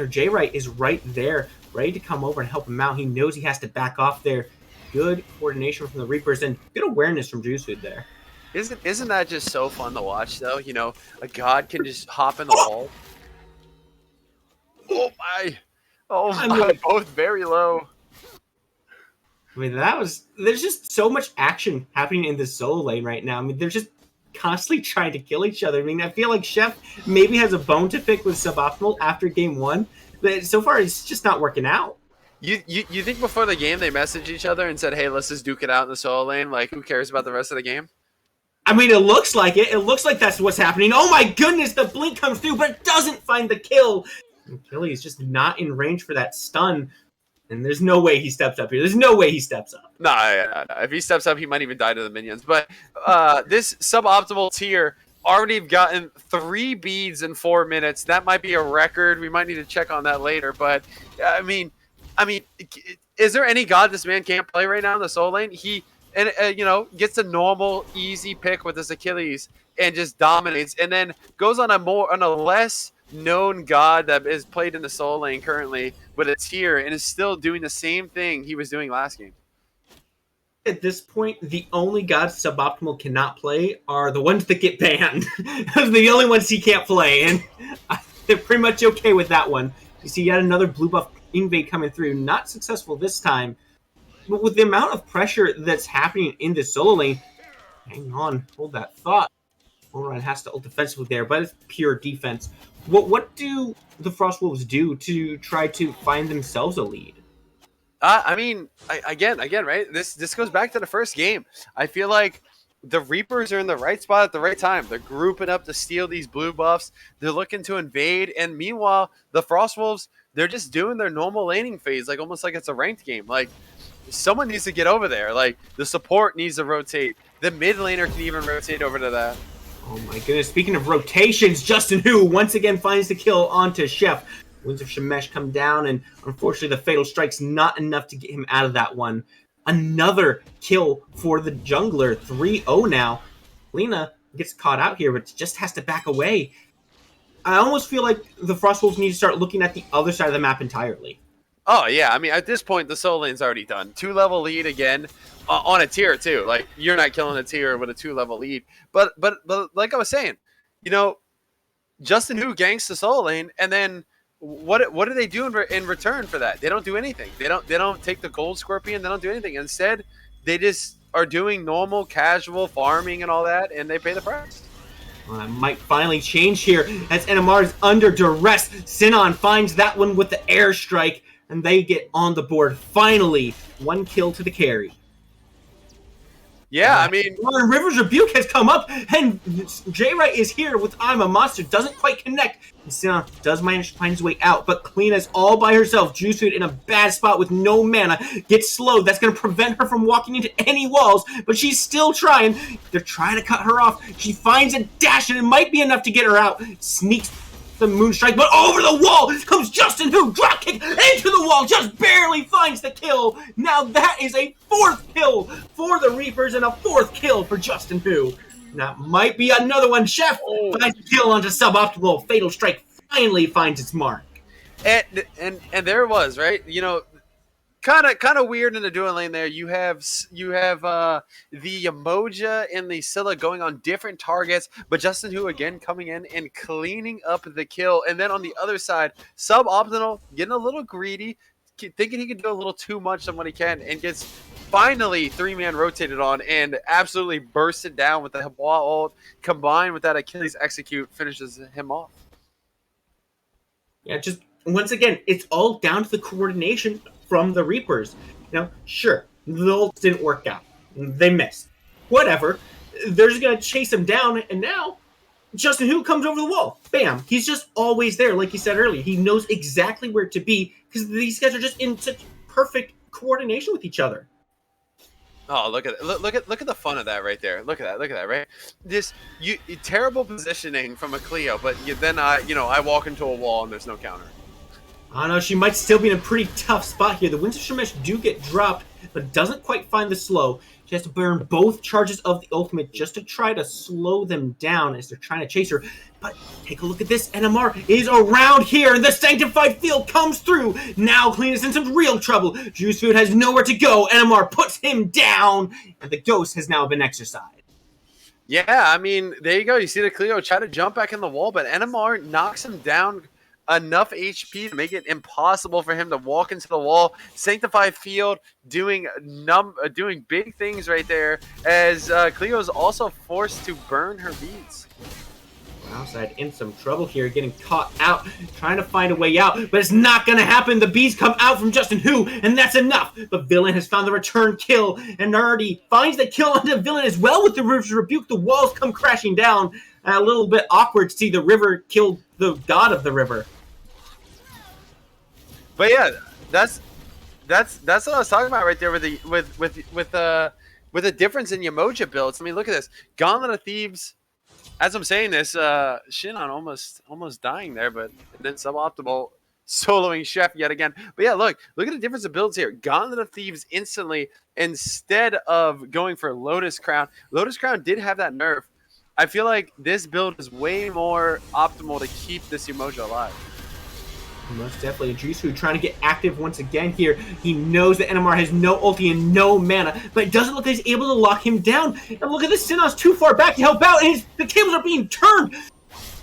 J-Right is right there, ready to come over and help him out. He knows he has to back off there. Good coordination from the Reapers and good awareness from Juicewood there. Isn't that just so fun to watch, though? A god can just hop in the wall. Oh my! Both very low. There's just so much action happening in the solo lane right now. They're just constantly trying to kill each other. I feel like Chef maybe has a bone to pick with Suboptimal after game one, but so far it's just not working out. You think before the game they messaged each other and said, hey, let's just duke it out in the solo lane? Like, who cares about the rest of the game? It looks like it. It looks like that's what's happening. Oh my goodness, the blink comes through, but it doesn't find the kill. Achilles just not in range for that stun. And there's no way he steps up here. There's no way he steps up. No. If he steps up, he might even die to the minions. But this suboptimal Tier already have gotten 3 beads in 4 minutes. That might be a record. We might need to check on that later. But I mean, is there any god this man can't play right now in the soul lane? He and gets a normal easy pick with his Achilles and just dominates, and then goes on a less known god that is played in the soul lane currently with a tier and is still doing the same thing he was doing last game. At this point, the only gods Suboptimal cannot play are the ones that get banned. Those are the only ones he can't play, and they're pretty much okay with that one. You see yet another blue buff invade coming through. Not successful this time, but with the amount of pressure that's happening in the solo lane, hang on, hold that thought. Oran has to ult defensively there, but it's pure defense. What do the Frostwolves do to try to find themselves a lead? I mean, again, right? This goes back to the first game. I feel like the Reapers are in the right spot at the right time. They're grouping up to steal these blue buffs. They're looking to invade, and meanwhile, the Frostwolves, they're just doing their normal laning phase, like almost like it's a ranked game. Like someone needs to get over there. Like the support needs to rotate. The mid laner can even rotate over to that. Oh my goodness! Speaking of rotations, Justin Hu once again finds the kill onto Chef. Winds of Shemesh come down, and unfortunately the Fatal Strike's not enough to get him out of that one. Another kill for the jungler, 3-0 now. Lena gets caught out here, but just has to back away. I almost feel like the Frostwolves need to start looking at the other side of the map entirely. Oh, yeah. I mean, at this point, the soul lane's already done. 2-level lead again on a tier, too. Like, you're not killing a tier with a 2-level lead. But like I was saying, Justin Hu ganks the soul lane, and then what do they do in return for that? They don't do anything. They don't take the gold scorpion. They don't do anything. Instead, they just are doing normal, casual farming and all that, and they pay the price. Well, that might finally change here as NMR is under duress. Sinon finds that one with the airstrike, and they get on the board. Finally, 1 kill to the carry. Yeah, I mean, River's Rebuke has come up, and J-Right is here with I'm a Monster. Doesn't quite connect. Sinon does manage to find his way out, but Kalina's all by herself. Juicefood in a bad spot with no mana. Gets slowed. That's going to prevent her from walking into any walls, but she's still trying. They're trying to cut her off. She finds a dash, and it might be enough to get her out. Sneaks the Moonstrike, but over the wall comes Justin Hu, drop kick into the wall, just barely finds the kill. Now that is a 4th kill for the Reapers and a 4th kill for Justin Hu. That might be another one. Chef finds a kill onto Suboptimal. Fatal Strike finally finds its mark. And there it was, right? Kind of weird in the dual lane there. You have the Emoja and the Scylla going on different targets, but Justin Hu again coming in and cleaning up the kill. And then on the other side, Suboptimal getting a little greedy, thinking he can do a little too much than what he can, and gets finally 3-man rotated on and absolutely bursted down with the Hebois ult, combined with that Achilles execute, finishes him off. Yeah, just once again, it's all down to the coordination from the Reapers. Sure, the ults didn't work out. They missed. Whatever. They're just going to chase him down, and now Justin Hu comes over the wall. Bam. He's just always there, like you said earlier. He knows exactly where to be because these guys are just in such perfect coordination with each other. Oh, look at it. Look at the fun of that right there. Look at that, right? This terrible positioning from a Cleo, but then I walk into a wall and there's no counter. I don't know, she might still be in a pretty tough spot here. The Winds of Shemesh do get dropped, but doesn't quite find the slow. She has to burn both charges of the ultimate just to try to slow them down as they're trying to chase her. But take a look at this. NMR is around here, and the Sanctified Field comes through. Now Clean's in some real trouble. Juicefood has nowhere to go. NMR puts him down, and the ghost has now been exercised. Yeah, I mean, there you go. You see the Cleo try to jump back in the wall, but NMR knocks him down enough HP to make it impossible for him to walk into the wall. Sanctified Field doing big things right there as Cleo is also forced to burn her beads. Outside in some trouble here, getting caught out, trying to find a way out, but it's not going to happen. The bees come out from Justin Hu, and that's enough. The villain has found the return kill, and already finds the kill on the villain as well with the River's Rebuke. The walls come crashing down. A little bit awkward to see the river kill the god of the river. But yeah, that's what I was talking about right there with the difference in Yamoja builds. I mean, look at this. Gauntlet of Thieves as I'm saying this, Shinon almost dying there, but then suboptimal soloing Chef yet again. But yeah, look at the difference of builds here. Gauntlet of Thieves instantly instead of going for Lotus Crown. Lotus Crown did have that nerf. I feel like this build is way more optimal to keep this Umoja alive. Most definitely. Jisoo trying to get active once again here. He knows that NMR has no ulti and no mana, but it doesn't look like he's able to lock him down. And look at this, Sinnoh's too far back to help out, and the tables are being turned.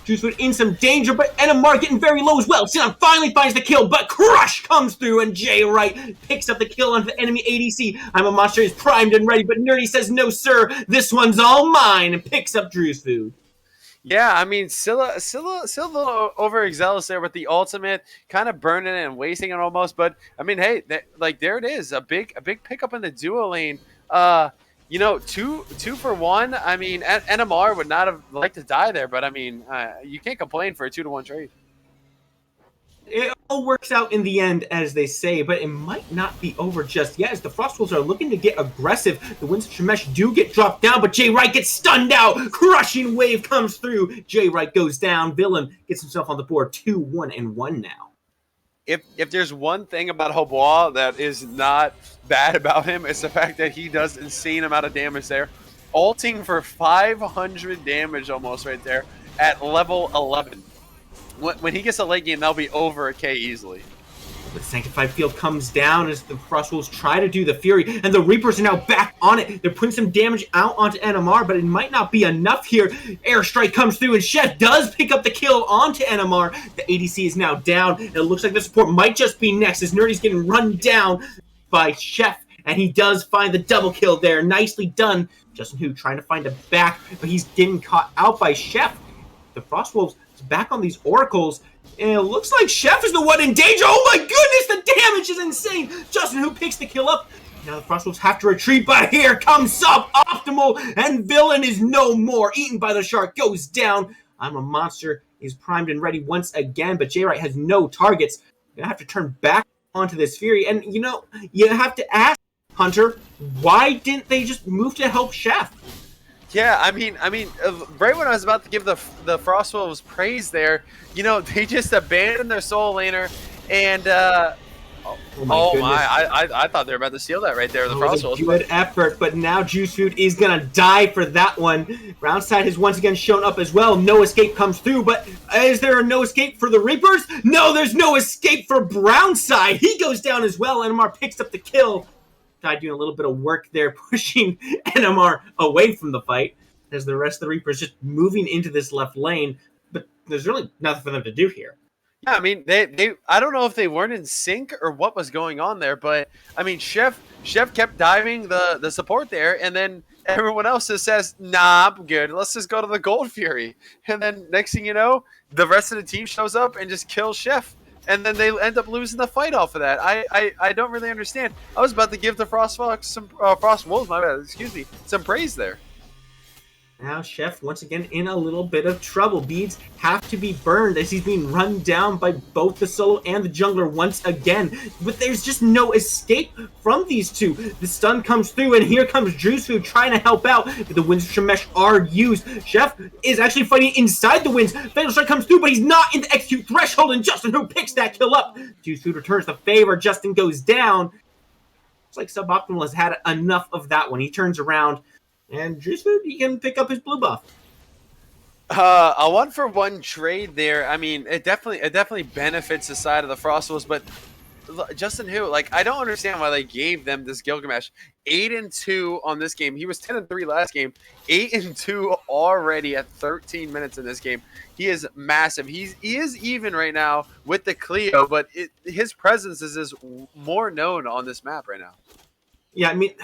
Jisoo in some danger, but NMR getting very low as well. Sinnoh finally finds the kill, but Crush comes through, and Jay Wright picks up the kill on the enemy ADC. I'm a Monster is primed and ready, but Nerdy says, no sir, this one's all mine, and picks up Drew's food. Yeah, I mean, Scylla a little overzealous there with the ultimate, kind of burning it and wasting it almost. But I mean, hey, there it is, a big pickup in the duo lane. Two for one. I mean, NMR would not have liked to die there, but I mean, you can't complain for a 2-to-1 trade. It all works out in the end, as they say, but it might not be over just yet, as the Frostwolves are looking to get aggressive. The Winds of Shemesh do get dropped down, but Jay Wright gets stunned out. Crushing wave comes through. Jay Wright goes down. Villain gets himself on the board 2-1-1 now. If there's one thing about Hobois that is not bad about him, it's the fact that he does insane amount of damage there. Ulting for 500 damage almost right there at level 11. When he gets a late game, that'll be over a K easily. The Sanctified Field comes down as the Frostwolves try to do the Fury, and the Reapers are now back on it. They're putting some damage out onto NMR, but it might not be enough here. Airstrike comes through, and Chef does pick up the kill onto NMR. The ADC is now down, and it looks like the support might just be next, as Nerdy's getting run down by Chef, and he does find the double kill there. Nicely done. Justin Hu trying to find a back, but he's getting caught out by Chef. The Frostwolves back on these oracles, and it looks like Chef is the one in danger. Oh my goodness, the damage is insane. Justin Hu picks the kill up. Now the Frostwolves have to retreat, but here comes Suboptimal, and Villain is no more. Eaten by the shark, goes down. I'm a Monster is primed and ready once again, but Jay Wright has no targets. You're gonna have to turn back onto this Fury, and you have to ask, Hunter, why didn't they just move to help Chef? Yeah, I mean, right when I was about to give the Frostwolves praise there, they just abandoned their soul laner, and I thought they were about to steal that right there, the Frostwolves. Good effort, but now Juice Food is gonna die for that one. Brownside has once again shown up as well. No escape comes through, but is there a no escape for the Reapers? No, there's no escape for Brownside. He goes down as well. NMR picks up the kill. Tried doing a little bit of work there, pushing NMR away from the fight, as the rest of the Reapers just moving into this left lane, but there's really nothing for them to do here. Yeah, I mean, they I don't know if they weren't in sync or what was going on there, but I mean, Chef kept diving the support there, and then everyone else just says, nah, I'm good. Let's just go to the Gold Fury. And then next thing you know, the rest of the team shows up and just kills Chef. And then they end up losing the fight off of that. I don't really understand. I was about to give the Frostwolves some praise there. Now Chef once again in a little bit of trouble. Beads have to be burned as he's being run down by both the solo and the jungler once again. But there's just no escape from these two. The stun comes through, and here comes Drusu trying to help out. But the Winds of Shemesh are used. Chef is actually fighting inside the Winds. Fatal Strike comes through, but he's not in the execute threshold, and Justin Who picks that kill up. Drusu returns the favor. Justin goes down. It's like Suboptimal has had enough of that one. He turns around, and Drusu, he can pick up his blue buff. A 1-for-1 trade there. I mean, it definitely benefits the side of the Frostwolves, but Justin Hu, I don't understand why they gave them this Gilgamesh. 8-2 on this game. He was 10-3 last game. 8-2 already at 13 minutes in this game. He is massive. He is even right now with the Cleo, but his presence is more known on this map right now. Yeah, I mean,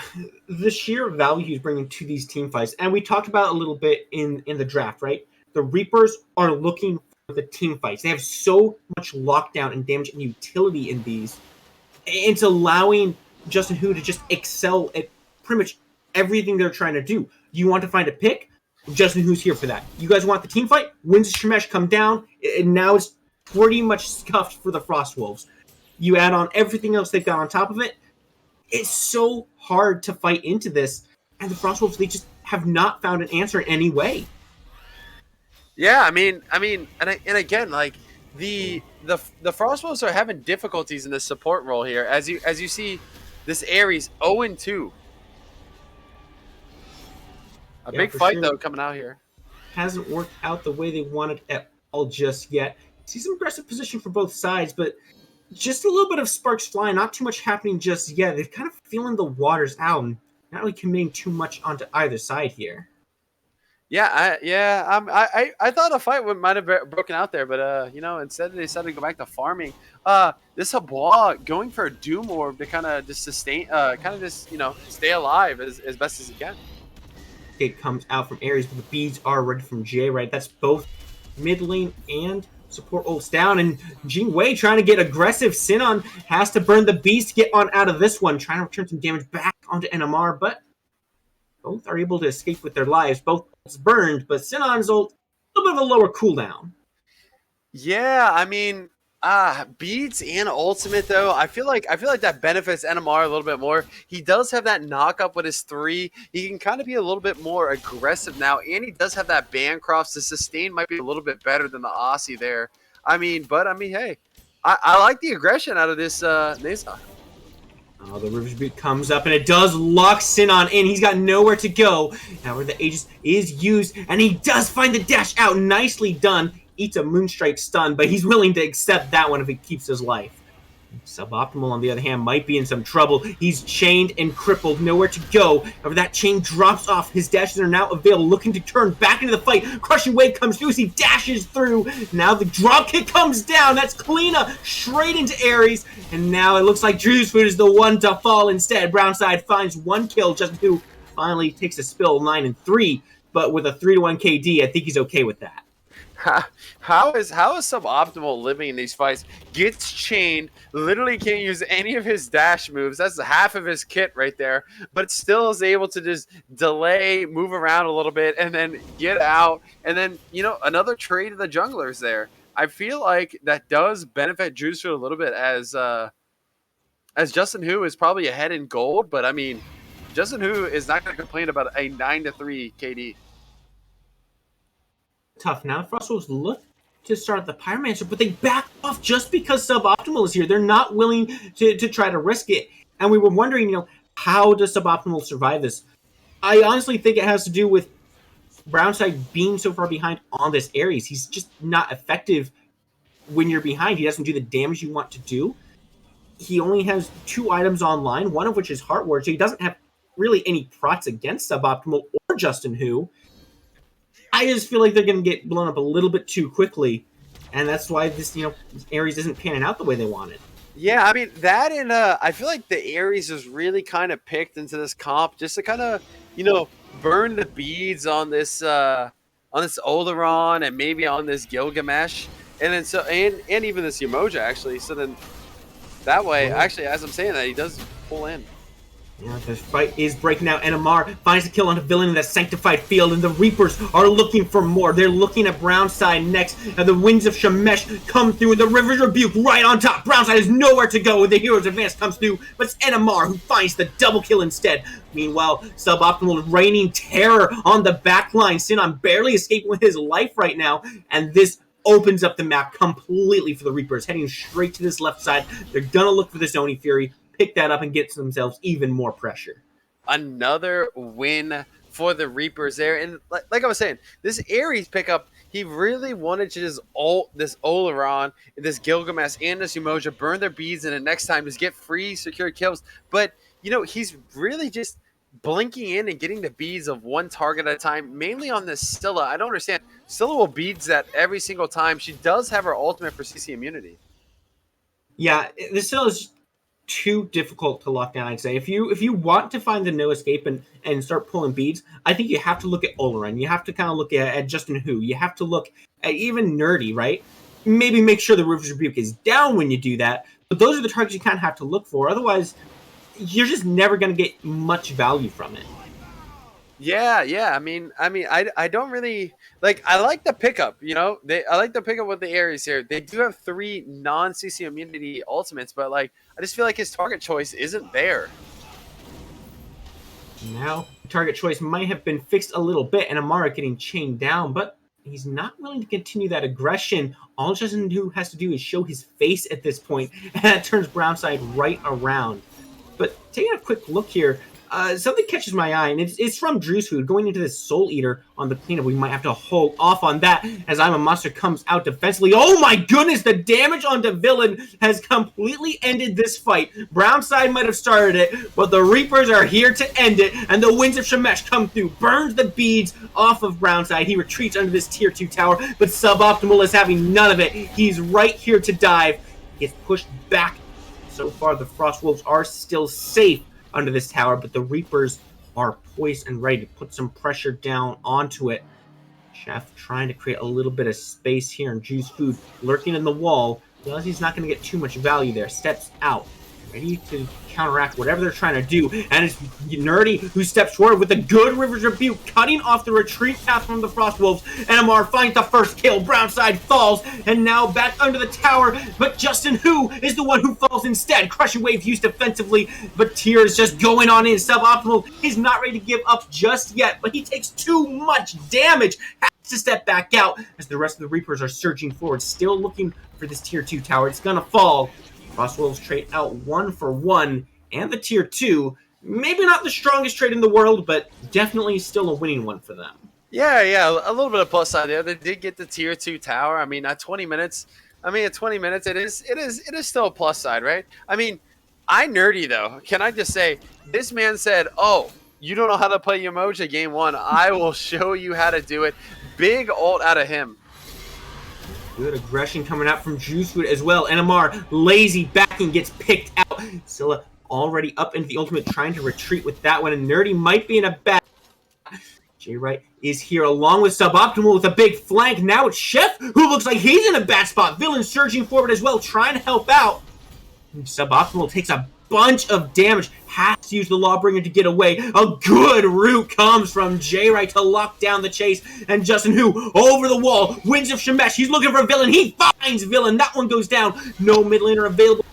the sheer value he's bringing to these team fights, and we talked about it a little bit in the draft, right? The Reapers are looking for the team fights. They have so much lockdown and damage and utility in these. It's allowing Justin Hu to just excel at pretty much everything they're trying to do. You want to find a pick? Justin Hu's here for that. You guys want the team fight? Winds of Shemesh come down, and now it's pretty much scuffed for the Frostwolves. You add on everything else they've got on top of it. It's so hard to fight into this, and the Frostwolves, they just have not found an answer in any way. Yeah, and again, like the Frostbolts are having difficulties in the support role here. As you see, this Ares 0-2. A Yeah, big for fight sure. though coming out here. Hasn't worked out the way they wanted at all just yet. See some aggressive position for both sides, but just a little bit of sparks flying, not too much happening just yet. They're kind of feeling the waters out and not really committing too much onto either side here. I thought a fight might have broken out there, but instead they decided to go back to farming. This Habois going for a Doom Orb to kind of just sustain, kind of just stay alive as best as he can. It comes out from Ares, but the beads are ready from J, right? That's both mid lane and support ults down. And Jing Wei trying to get aggressive. Sinon has to burn the beast to get on out of this one, trying to return some damage back onto NMR, but both are able to escape with their lives. Both ults burned, but Sinon's ult, a little bit of a lower cooldown. Yeah, beats and ultimate though. I feel like that benefits NMR a little bit more. He does have that knock up with his 3. He can kind of be a little bit more aggressive now, and he does have that Bancroft. The sustain might be a little bit better than the Aussie there. Hey, I like the aggression out of this Neza. Oh, the Rivers Boot comes up and it does lock Sinon in. He's got nowhere to go. Now where the Aegis is used, and he does find the dash out. Nicely done. Eats a Moonstrike stun, but he's willing to accept that one if he keeps his life. Suboptimal, on the other hand, might be in some trouble. He's chained and crippled, nowhere to go. However, that chain drops off. His dashes are now available, looking to turn back into the fight. Crushing Wave comes through as he dashes through. Now the drop kick comes down. That's Kalina straight into Ares. And now it looks like Drew's Food is the one to fall instead. Brownside finds one kill, just who finally takes a spill 9-3. But with a 3-1 KD, I think he's okay with that. How is suboptimal living in these fights? Gets chained, literally can't use any of his dash moves. That's half of his kit right there, but still is able to just delay, move around a little bit, and then get out. And then another trade of the junglers there. I feel like that does benefit Juicer a little bit as Justin Hu is probably ahead in gold, but Justin Hu is not going to complain about a 9-3 KD. Tough. Now the Frostwolves look to start the Pyromancer, but they back off just because Suboptimal is here. They're not willing to try to risk it. And we were wondering, how does Suboptimal survive this? I honestly think it has to do with Brownside being so far behind on this Ares. He's just not effective when you're behind. He doesn't do the damage you want to do. He only has 2 items online, one of which is Heart Ward, so he doesn't have really any prots against Suboptimal or Justin Hu. I just feel like they're going to get blown up a little bit too quickly, and that's why this Ares isn't panning out the way they wanted. Yeah, that and I feel like the Ares was really kind of picked into this comp just to kind of burn the beads on this Oleron and maybe on this Gilgamesh, and then and even this Umoja actually. So then that way, actually, as I'm saying that, he does pull in. Yeah, the fight is breaking out. NMR finds a kill on a villain in that sanctified field, and the Reapers are looking for more. They're looking at Brownside next, and the winds of Shemesh come through, and the River's Rebuke right on top. Brownside has nowhere to go, and the Hero's Advance comes through, but it's NMR who finds the double kill instead. Meanwhile, Suboptimal raining terror on the back line. Sinon barely escaping with his life right now, and this opens up the map completely for the Reapers, heading straight to this left side. They're gonna look for this Oni Fury, pick that up, and get themselves even more pressure. Another win for the Reapers there. And like I was saying, this Ares pickup, he really wanted to just ult this Oleron, this Gilgamesh, and this Umoja, burn their beads, and the next time just get free secure kills. But, he's really just blinking in and getting the beads of one target at a time, mainly on this Scylla. I don't understand. Scylla will beads that every single time. She does have her ultimate for CC immunity. Yeah, this Scylla is too difficult to lock down, I'd say. If you want to find the no escape and start pulling beads, I think you have to look at Oleron. You have to kind of look at Justin Hu. You have to look at even Nerdy, right? Maybe make sure the River's Rebuke is down when you do that. But those are the targets you kind of have to look for. Otherwise, you're just never going to get much value from it. Yeah. I don't really like. I like the pickup. I like the pickup with the Ares here. They do have 3 non-CC immunity ultimates, but I just feel like his target choice isn't there. Now, target choice might have been fixed a little bit, and Amara getting chained down, but He's not willing to continue that aggression. All Justin has to do is show his face at this point, and that turns Brownside right around. But taking a quick look here, something catches my eye, and it's from Drew's Food. Going into this Soul Eater on the cleanup, we might have to hold off on that as I'm a Monster comes out defensively. Oh my goodness, the damage onto Villain has completely ended this fight. Brownside might have started it, but the Reapers are here to end it, and the Winds of Shemesh come through, burns the beads off of Brownside. He retreats under this Tier 2 tower, but Suboptimal is having none of it. He's right here to dive. He gets pushed back. So far, the Frostwolves are still safe under this tower, but the Reapers are poised and ready to put some pressure down onto it. Chef trying to create a little bit of space here, and Juice Food lurking in the wall. Realizes he's not going to get too much value there. Steps out, ready to counteract whatever they're trying to do. And it's Nerdy who steps forward with a good River's Rebuke, cutting off the retreat path from the Frostwolves. NMR finds the first kill. Brownside falls, and now back under the tower. But Justin Who is the one who falls instead. Crushing Wave used defensively, but Tears just going on in. Suboptimal is not ready to give up just yet, but he takes too much damage. Has to step back out as the rest of the Reapers are surging forward, still looking for this Tier 2 tower. It's gonna fall. Frostwolves trade out 1 for 1, and the Tier 2, maybe not the strongest trade in the world, but definitely still a winning one for them. Yeah, a little bit of plus side there. They did get the Tier 2 tower. I mean, at 20 minutes, it is still a plus side, right? I mean, Nerdy though. Can I just say, this man said, "Oh, you don't know how to play Yamoja game 1. I will show you how to do it." Big ult out of him. Good aggression coming out from Juicewood as well. NMR, lazy backing, gets picked out. Scylla already up into the ultimate, trying to retreat with that one, and Nerdy might be in a bad... J-Right is here along with Suboptimal with a big flank. Now it's Chef, who looks like he's in a bad spot. Villain surging forward as well, trying to help out. Suboptimal takes a bunch of damage, has to use the Lawbringer to get away. A good root comes from J-Right to lock down the chase, and Justin Who over the wall. Winds of Shemesh, he's looking for Villain. He finds Villain. That one goes down. No mid laner available.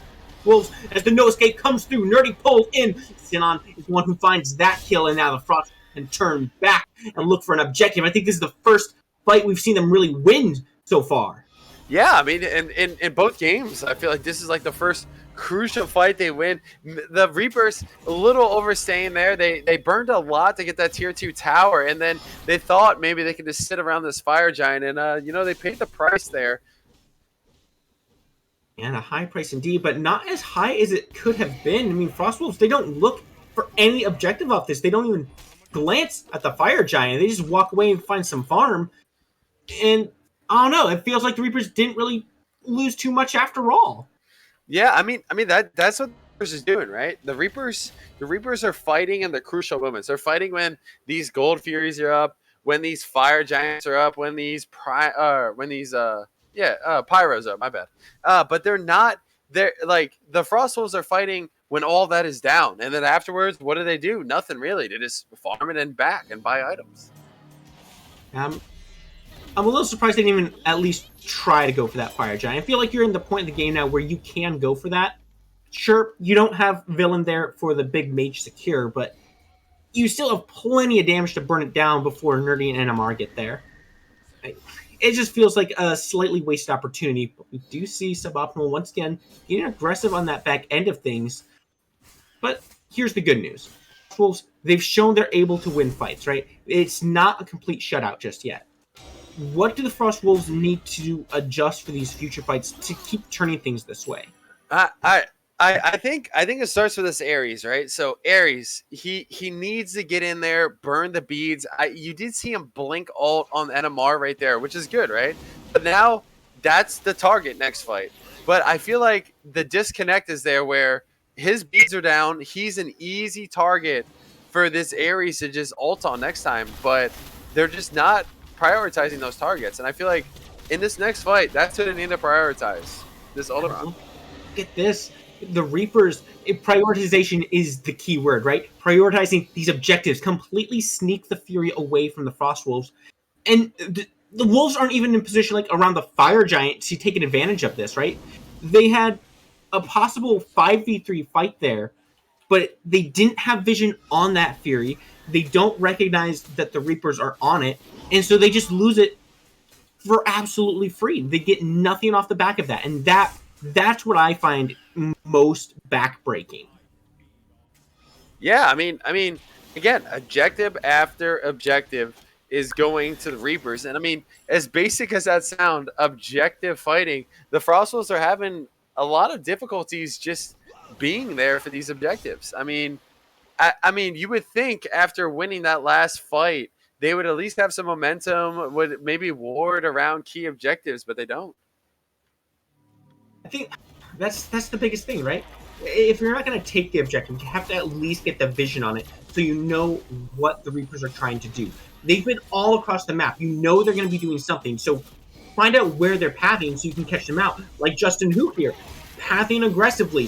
Wolves as the no escape comes through. Nerdy pulls in. Sinon is the one who finds that kill, and now the Frost can turn back and look for an objective. I think this is the first fight we've seen them really win so far. Yeah, I mean, in both games, I feel like this is like the first crucial fight they win. The Reapers a little overstaying there. They burned a lot to get that Tier 2 tower, and then they thought maybe they could just sit around this Fire Giant, and they paid the price there. And a high price indeed, but not as high as it could have been. I mean, Frostwolves, they don't look for any objective off this. They don't even glance at the Fire Giant. They just walk away and find some farm. And I don't know, it feels like the Reapers didn't really lose too much after all. Yeah, I mean that's what the Reapers is doing, right? The Reapers are fighting in the crucial moments. They're fighting when these Gold Furies are up, when these Fire Giants are up, when these Pyros up. My bad. But they're not. They're like the Frostwolves are fighting when all that is down, and then afterwards, what do? Nothing really. They just farm it and back and buy items. I'm a little surprised they didn't even at least try to go for that Fire Giant. I feel like you're in the point of the game now where you can go for that. Sure, you don't have Villain there for the big mage secure, but you still have plenty of damage to burn it down before Nerdy and NMR get there. It just feels like a slightly wasted opportunity, but we do see Suboptimal once again getting aggressive on that back end of things. But here's the good news. Wolves, they've shown they're able to win fights, right? It's not a complete shutout just yet. What do the Frost Wolves need to adjust for these future fights to keep turning things this way? I think it starts with this Ares, right? So Ares, he needs to get in there, burn the beads. You did see him blink ult on NMR right there, which is good, right? But now that's the target next fight. But I feel like the disconnect is there where his beads are down. He's an easy target for this Ares to just ult on next time, but they're just not prioritizing those targets. And I feel like in this next fight, that's what they need to prioritize. This ultimate. Look at this. The Reapers, prioritization is the key word, right? Prioritizing these objectives, completely sneak the Fury away from the Frostwolves. And the Wolves aren't even in position like around the Fire Giant to take advantage of this, right? They had a possible 5v3 fight there, but they didn't have vision on that Fury. They don't recognize that the Reapers are on it, and so they just lose it for absolutely free. They get nothing off the back of that, and that's what I find most backbreaking. Yeah, I mean, again, objective after objective is going to the Reapers, and I mean, as basic as that sound, objective fighting, the Frostwolves are having a lot of difficulties just being there for these objectives. I mean, you would think after winning that last fight, they would at least have some momentum, would maybe ward around key objectives, but they don't. I think that's the biggest thing, right? If you're not going to take the objective, you have to at least get the vision on it so you know what the Reapers are trying to do. They've been all across the map. You know they're going to be doing something. So find out where they're pathing so you can catch them out. Like Justin Hu here, pathing aggressively,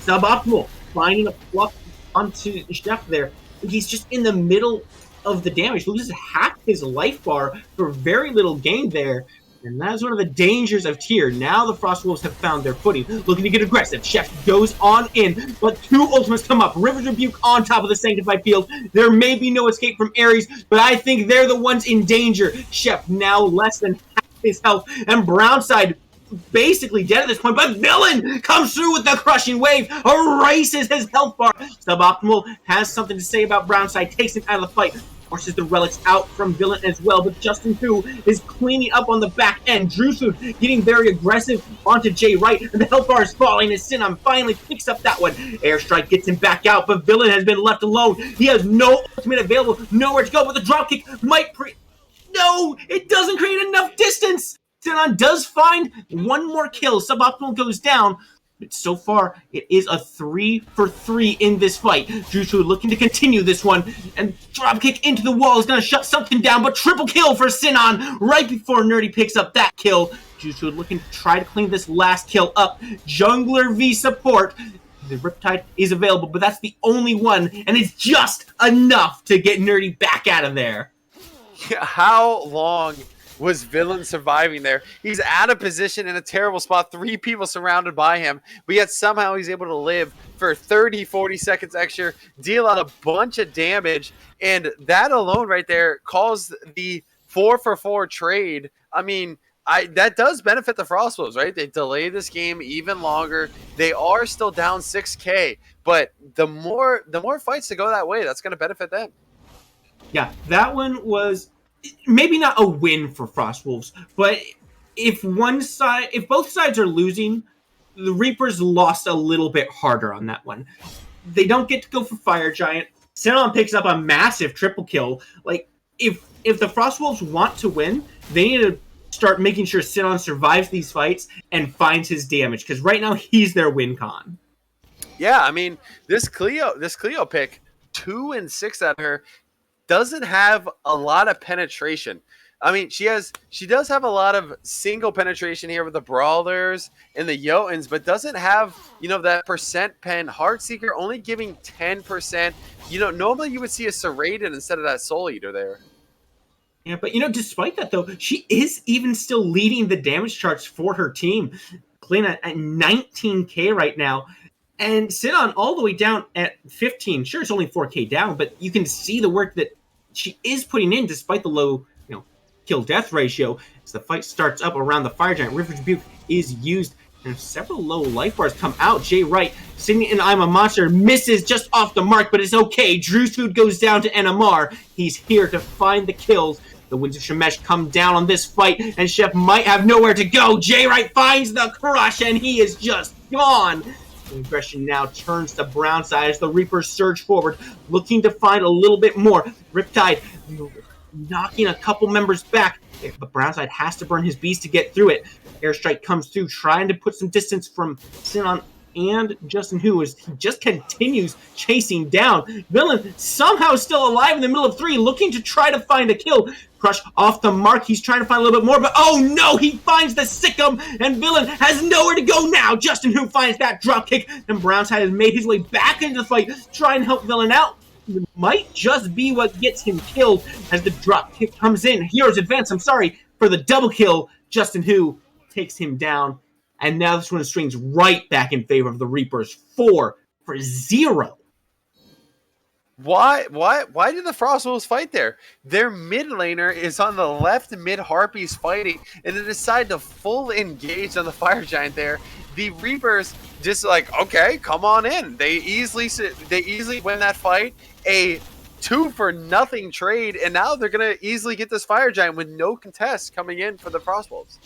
suboptimal, finding a fluff onto Chef there. He's just in the middle of the damage, loses half his life bar for very little gain there. And that's one of the dangers of tier. Now the Frostwolves have found their footing, looking to get aggressive. Chef goes on in, but two ultimates come up. River's Rebuke on top of the Sanctified Field. There may be no escape from Ares, but I think they're the ones in danger. Chef now less than half his health, and Brownside basically dead at this point, but Villain comes through with the crushing wave, erases his health bar. Suboptimal has something to say about Brownside, takes him out of the fight, forces the relics out from Villain as well, but Justin Hu is cleaning up on the back end. Drusu getting very aggressive onto Jay Wright, and the health bar is falling as Sinon finally picks up that one. Airstrike gets him back out, but Villain has been left alone. He has no ultimate available, nowhere to go, but the dropkick might No! It doesn't create enough distance! Sinon does find one more kill. Suboptimal goes down, but so far it is a 3-for-3 in this fight. Jutsu looking to continue this one, and dropkick into the wall is going to shut something down, but triple kill for Sinon right before Nerdy picks up that kill. Jutsu looking to try to clean this last kill up. Jungler v support. The Riptide is available, but that's the only one, and it's just enough to get Nerdy back out of there. Yeah, how long was Villain surviving there? He's out of position in a terrible spot. 3 people surrounded by him, but yet somehow he's able to live for 30, 40 seconds extra, deal out a bunch of damage, and that alone right there caused the 4-for-4 trade. I mean, that does benefit the Frostwolves, right? They delay this game even longer. They are still down 6K, but the more fights to go that way, that's going to benefit them. Yeah, that one was maybe not a win for Frostwolves, but if both sides are losing, the Reapers lost a little bit harder on that one. They don't get to go for Fire Giant. Sinon picks up a massive triple kill. Like, if the Frostwolves want to win, they need to start making sure Sinon survives these fights and finds his damage, because right now he's their win con. Yeah, I mean, this Cleo pick, 2 and 6 at her, doesn't have a lot of penetration. I mean, she does have a lot of single penetration here with the Brawlers and the Jotuns, but doesn't have, that percent pen. Heartseeker only giving 10%. Normally you would see a Serrated instead of that Soul Eater there. Yeah, but despite that though, she is even still leading the damage charts for her team. Kalina at 19K right now. And Sinon all the way down at 15. Sure, it's only 4K down, but you can see the work that she is putting in despite the low, kill-death ratio. As the fight starts up around the Fire Giant, River's Rebuke is used, and several low life bars come out. Jay Wright, singing in I'm a Monster, misses just off the mark, but it's okay. Drew's Food goes down to NMR. He's here to find the kills. The Winds of Shemesh come down on this fight, and Chef might have nowhere to go. Jay Wright finds the crush, and he is just gone. The aggression now turns to Brownside as the Reapers surge forward, looking to find a little bit more. Riptide knocking a couple members back, but Brownside has to burn his beast to get through it. Airstrike comes through, trying to put some distance from Sinon and Justin Hu as he just continues chasing down. Villain somehow still alive in the middle of 3, looking to try to find a kill. Crush off the mark. He's trying to find a little bit more, but oh no, he finds the Sikkim, and Villain has nowhere to go now. Justin Hu finds that dropkick, and Brownside has made his way back into the fight, trying to help Villain out. It might just be what gets him killed as the dropkick comes in. Heroes advance, for the double kill. Justin Hu takes him down, and now this one swings right back in favor of the Reapers, 4-for-0. Why did the Frostwolves fight there? Their mid laner is on the left mid Harpies fighting, and they decide to full engage on the Fire Giant there. The Reapers just like, okay, come on in. They easily win that fight. A 2-for-0 trade, and now they're gonna easily get this Fire Giant with no contest coming in for the Frostwolves.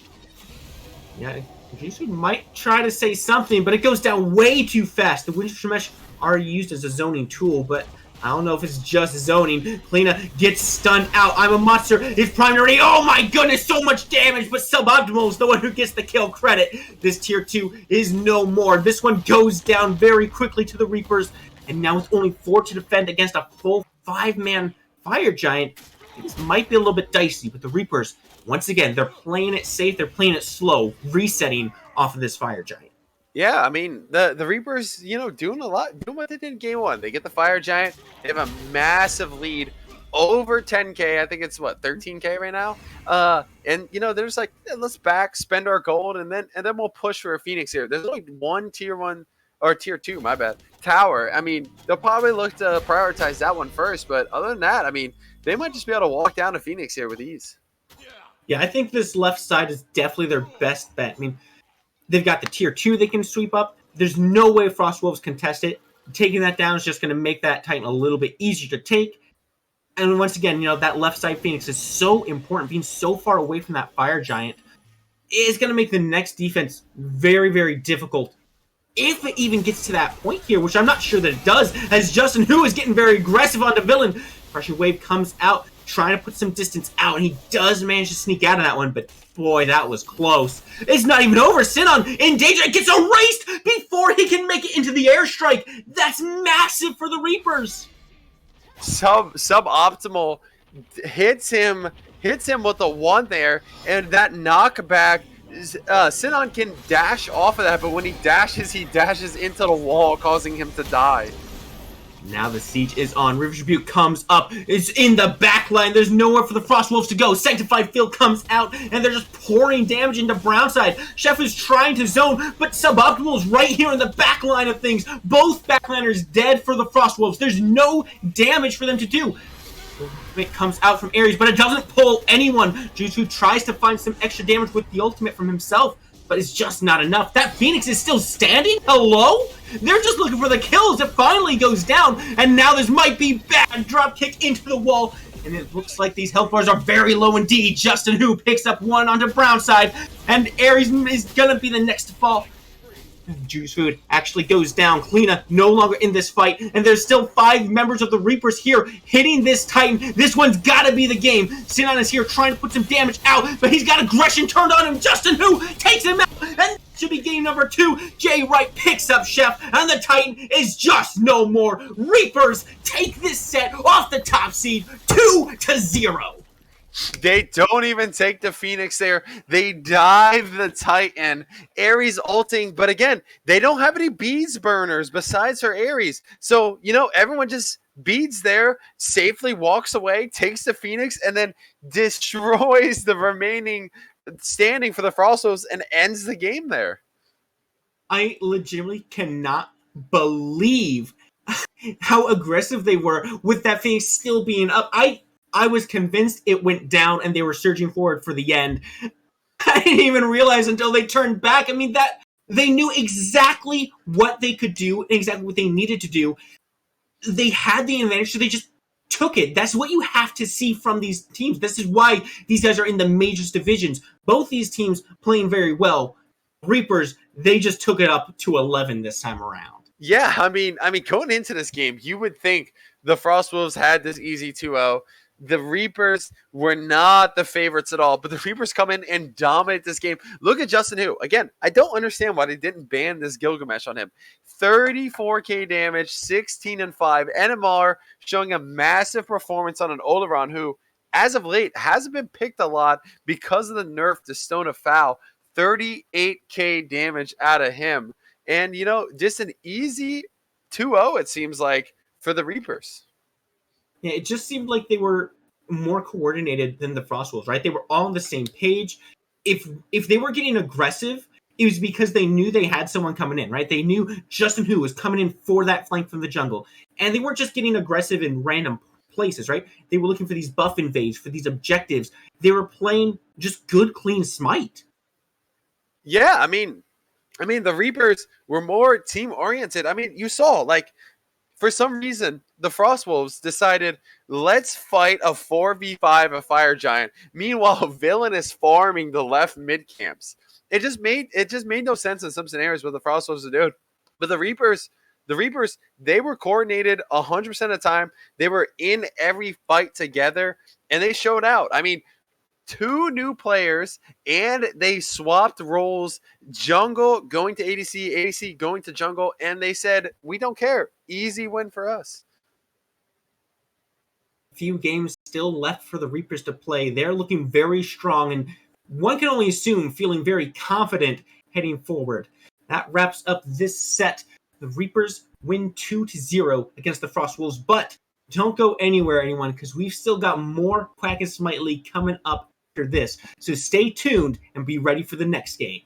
Yeah, Jisoo might try to say something, but it goes down way too fast. The Winter Mesh are used as a zoning tool, but I don't know if it's just zoning. Kleena gets stunned out. I'm a monster. His primary. Oh my goodness, so much damage, but Suboptimal is the one who gets the kill credit. This tier 2 is no more. This one goes down very quickly to the Reapers, and now with only 4 to defend against a full 5-man Fire Giant, this might be a little bit dicey, but the Reapers, once again, they're playing it safe, they're playing it slow, resetting off of this Fire Giant. Yeah, I mean the Reapers, doing a lot, doing what they did in game 1. They get the Fire Giant. They have a massive lead, over 10k. I think it's what 13k right now. And they're just like, yeah, let's spend our gold, and then we'll push for a Phoenix here. There's only one tier 1 or tier 2, my bad, tower. I mean, they'll probably look to prioritize that one first, but other than that, I mean, they might just be able to walk down to Phoenix here with ease. Yeah, I think this left side is definitely their best bet. I mean, they've got the tier 2 they can sweep up. There's no way Frostwolves contest it. Taking that down is just going to make that Titan a little bit easier to take. And once again, that left side Phoenix is so important. Being so far away from that Fire Giant is going to make the next defense very, very difficult. If it even gets to that point here, which I'm not sure that it does, as Justin Hu is getting very aggressive on the villain. Pressure Wave comes out, trying to put some distance out, and he does manage to sneak out of that one, but boy, that was close. It's not even over. Sinon in danger, gets erased before he can make it into the airstrike. That's massive for the Reapers. Suboptimal hits him with the one there, and that knockback. Sinon can dash off of that, but when he dashes into the wall, causing him to die. Now the siege is on. River Tribute comes up. It's in the back line. There's nowhere for the Frostwolves to go. Sanctified Field comes out, and they're just pouring damage into Brownside. Chef is trying to zone, but Suboptimal is right here in the back line of things. Both backliners dead for the Frostwolves. There's no damage for them to do. It comes out from Ares, but it doesn't pull anyone. Jutsu tries to find some extra damage with the ultimate from himself, but it's just not enough. That Phoenix is still standing? Hello? They're just looking for the kills. It finally goes down, and now this might be bad. Drop kick into the wall, and it looks like these health bars are very low indeed. Justin Hu picks up one onto Brownside, and Ares is gonna be the next to fall. Juice Food actually goes down. Kleena no longer in this fight, and there's still 5 members of the Reapers here hitting this Titan. This one's gotta be the game. Sinon is here trying to put some damage out, but he's got aggression turned on him. Justin Hu takes him out, and should be game number 2. Jay Wright picks up Chef, and the Titan is just no more. Reapers take this set off the top seed 2-0. They don't even take the Phoenix there. They dive the Titan. Ares ulting, but again, they don't have any beads burners besides her Ares. So, everyone just beads there, safely walks away, takes the Phoenix, and then destroys the remaining standing for the Frostwolves and ends the game there. I legitimately cannot believe how aggressive they were with that Phoenix still being up. I was convinced it went down and they were surging forward for the end. I didn't even realize until they turned back. I mean, that they knew exactly what they could do, exactly what they needed to do. They had the advantage, so they just took it. That's what you have to see from these teams. This is why these guys are in the majors divisions. Both these teams playing very well. Reapers, they just took it up to 11 this time around. Yeah, I mean, going into this game, you would think the Frostwolves had this easy 2-0. The Reapers were not the favorites at all, but the Reapers come in and dominate this game. Look at Justin Hu. Again, I don't understand why they didn't ban this Gilgamesh on him. 34k damage, 16-5. NMR showing a massive performance on an Oleron who, as of late, hasn't been picked a lot because of the nerf to Stone of Foul. 38k damage out of him. And, just an easy 2-0, it seems like, for the Reapers. Yeah, it just seemed like they were more coordinated than the Frostwolves, right? They were all on the same page. If they were getting aggressive, it was because they knew they had someone coming in, right? They knew Justin Hu was coming in for that flank from the jungle. And they weren't just getting aggressive in random places, right? They were looking for these buff invades, for these objectives. They were playing just good, clean smite. Yeah, I mean, the Reapers were more team oriented. I mean, you saw, like, for some reason, the Frostwolves decided, let's fight a 4v5 a Fire Giant. Meanwhile, Villain is farming the left mid camps. It just made no sense in some scenarios what the Frostwolves would do. But the Reapers, they were coordinated 100% of the time. They were in every fight together, and they showed out. I mean, 2 new players, and they swapped roles. Jungle going to ADC, ADC going to jungle, and they said, we don't care. Easy win for us. Few games still left for the Reapers to play. They're looking very strong, and one can only assume feeling very confident heading forward. That wraps up this set. The Reapers win 2-0 against the Frostwolves, but don't go anywhere, anyone, because we've still got more Quack and Smite League coming up after this. So stay tuned and be ready for the next game.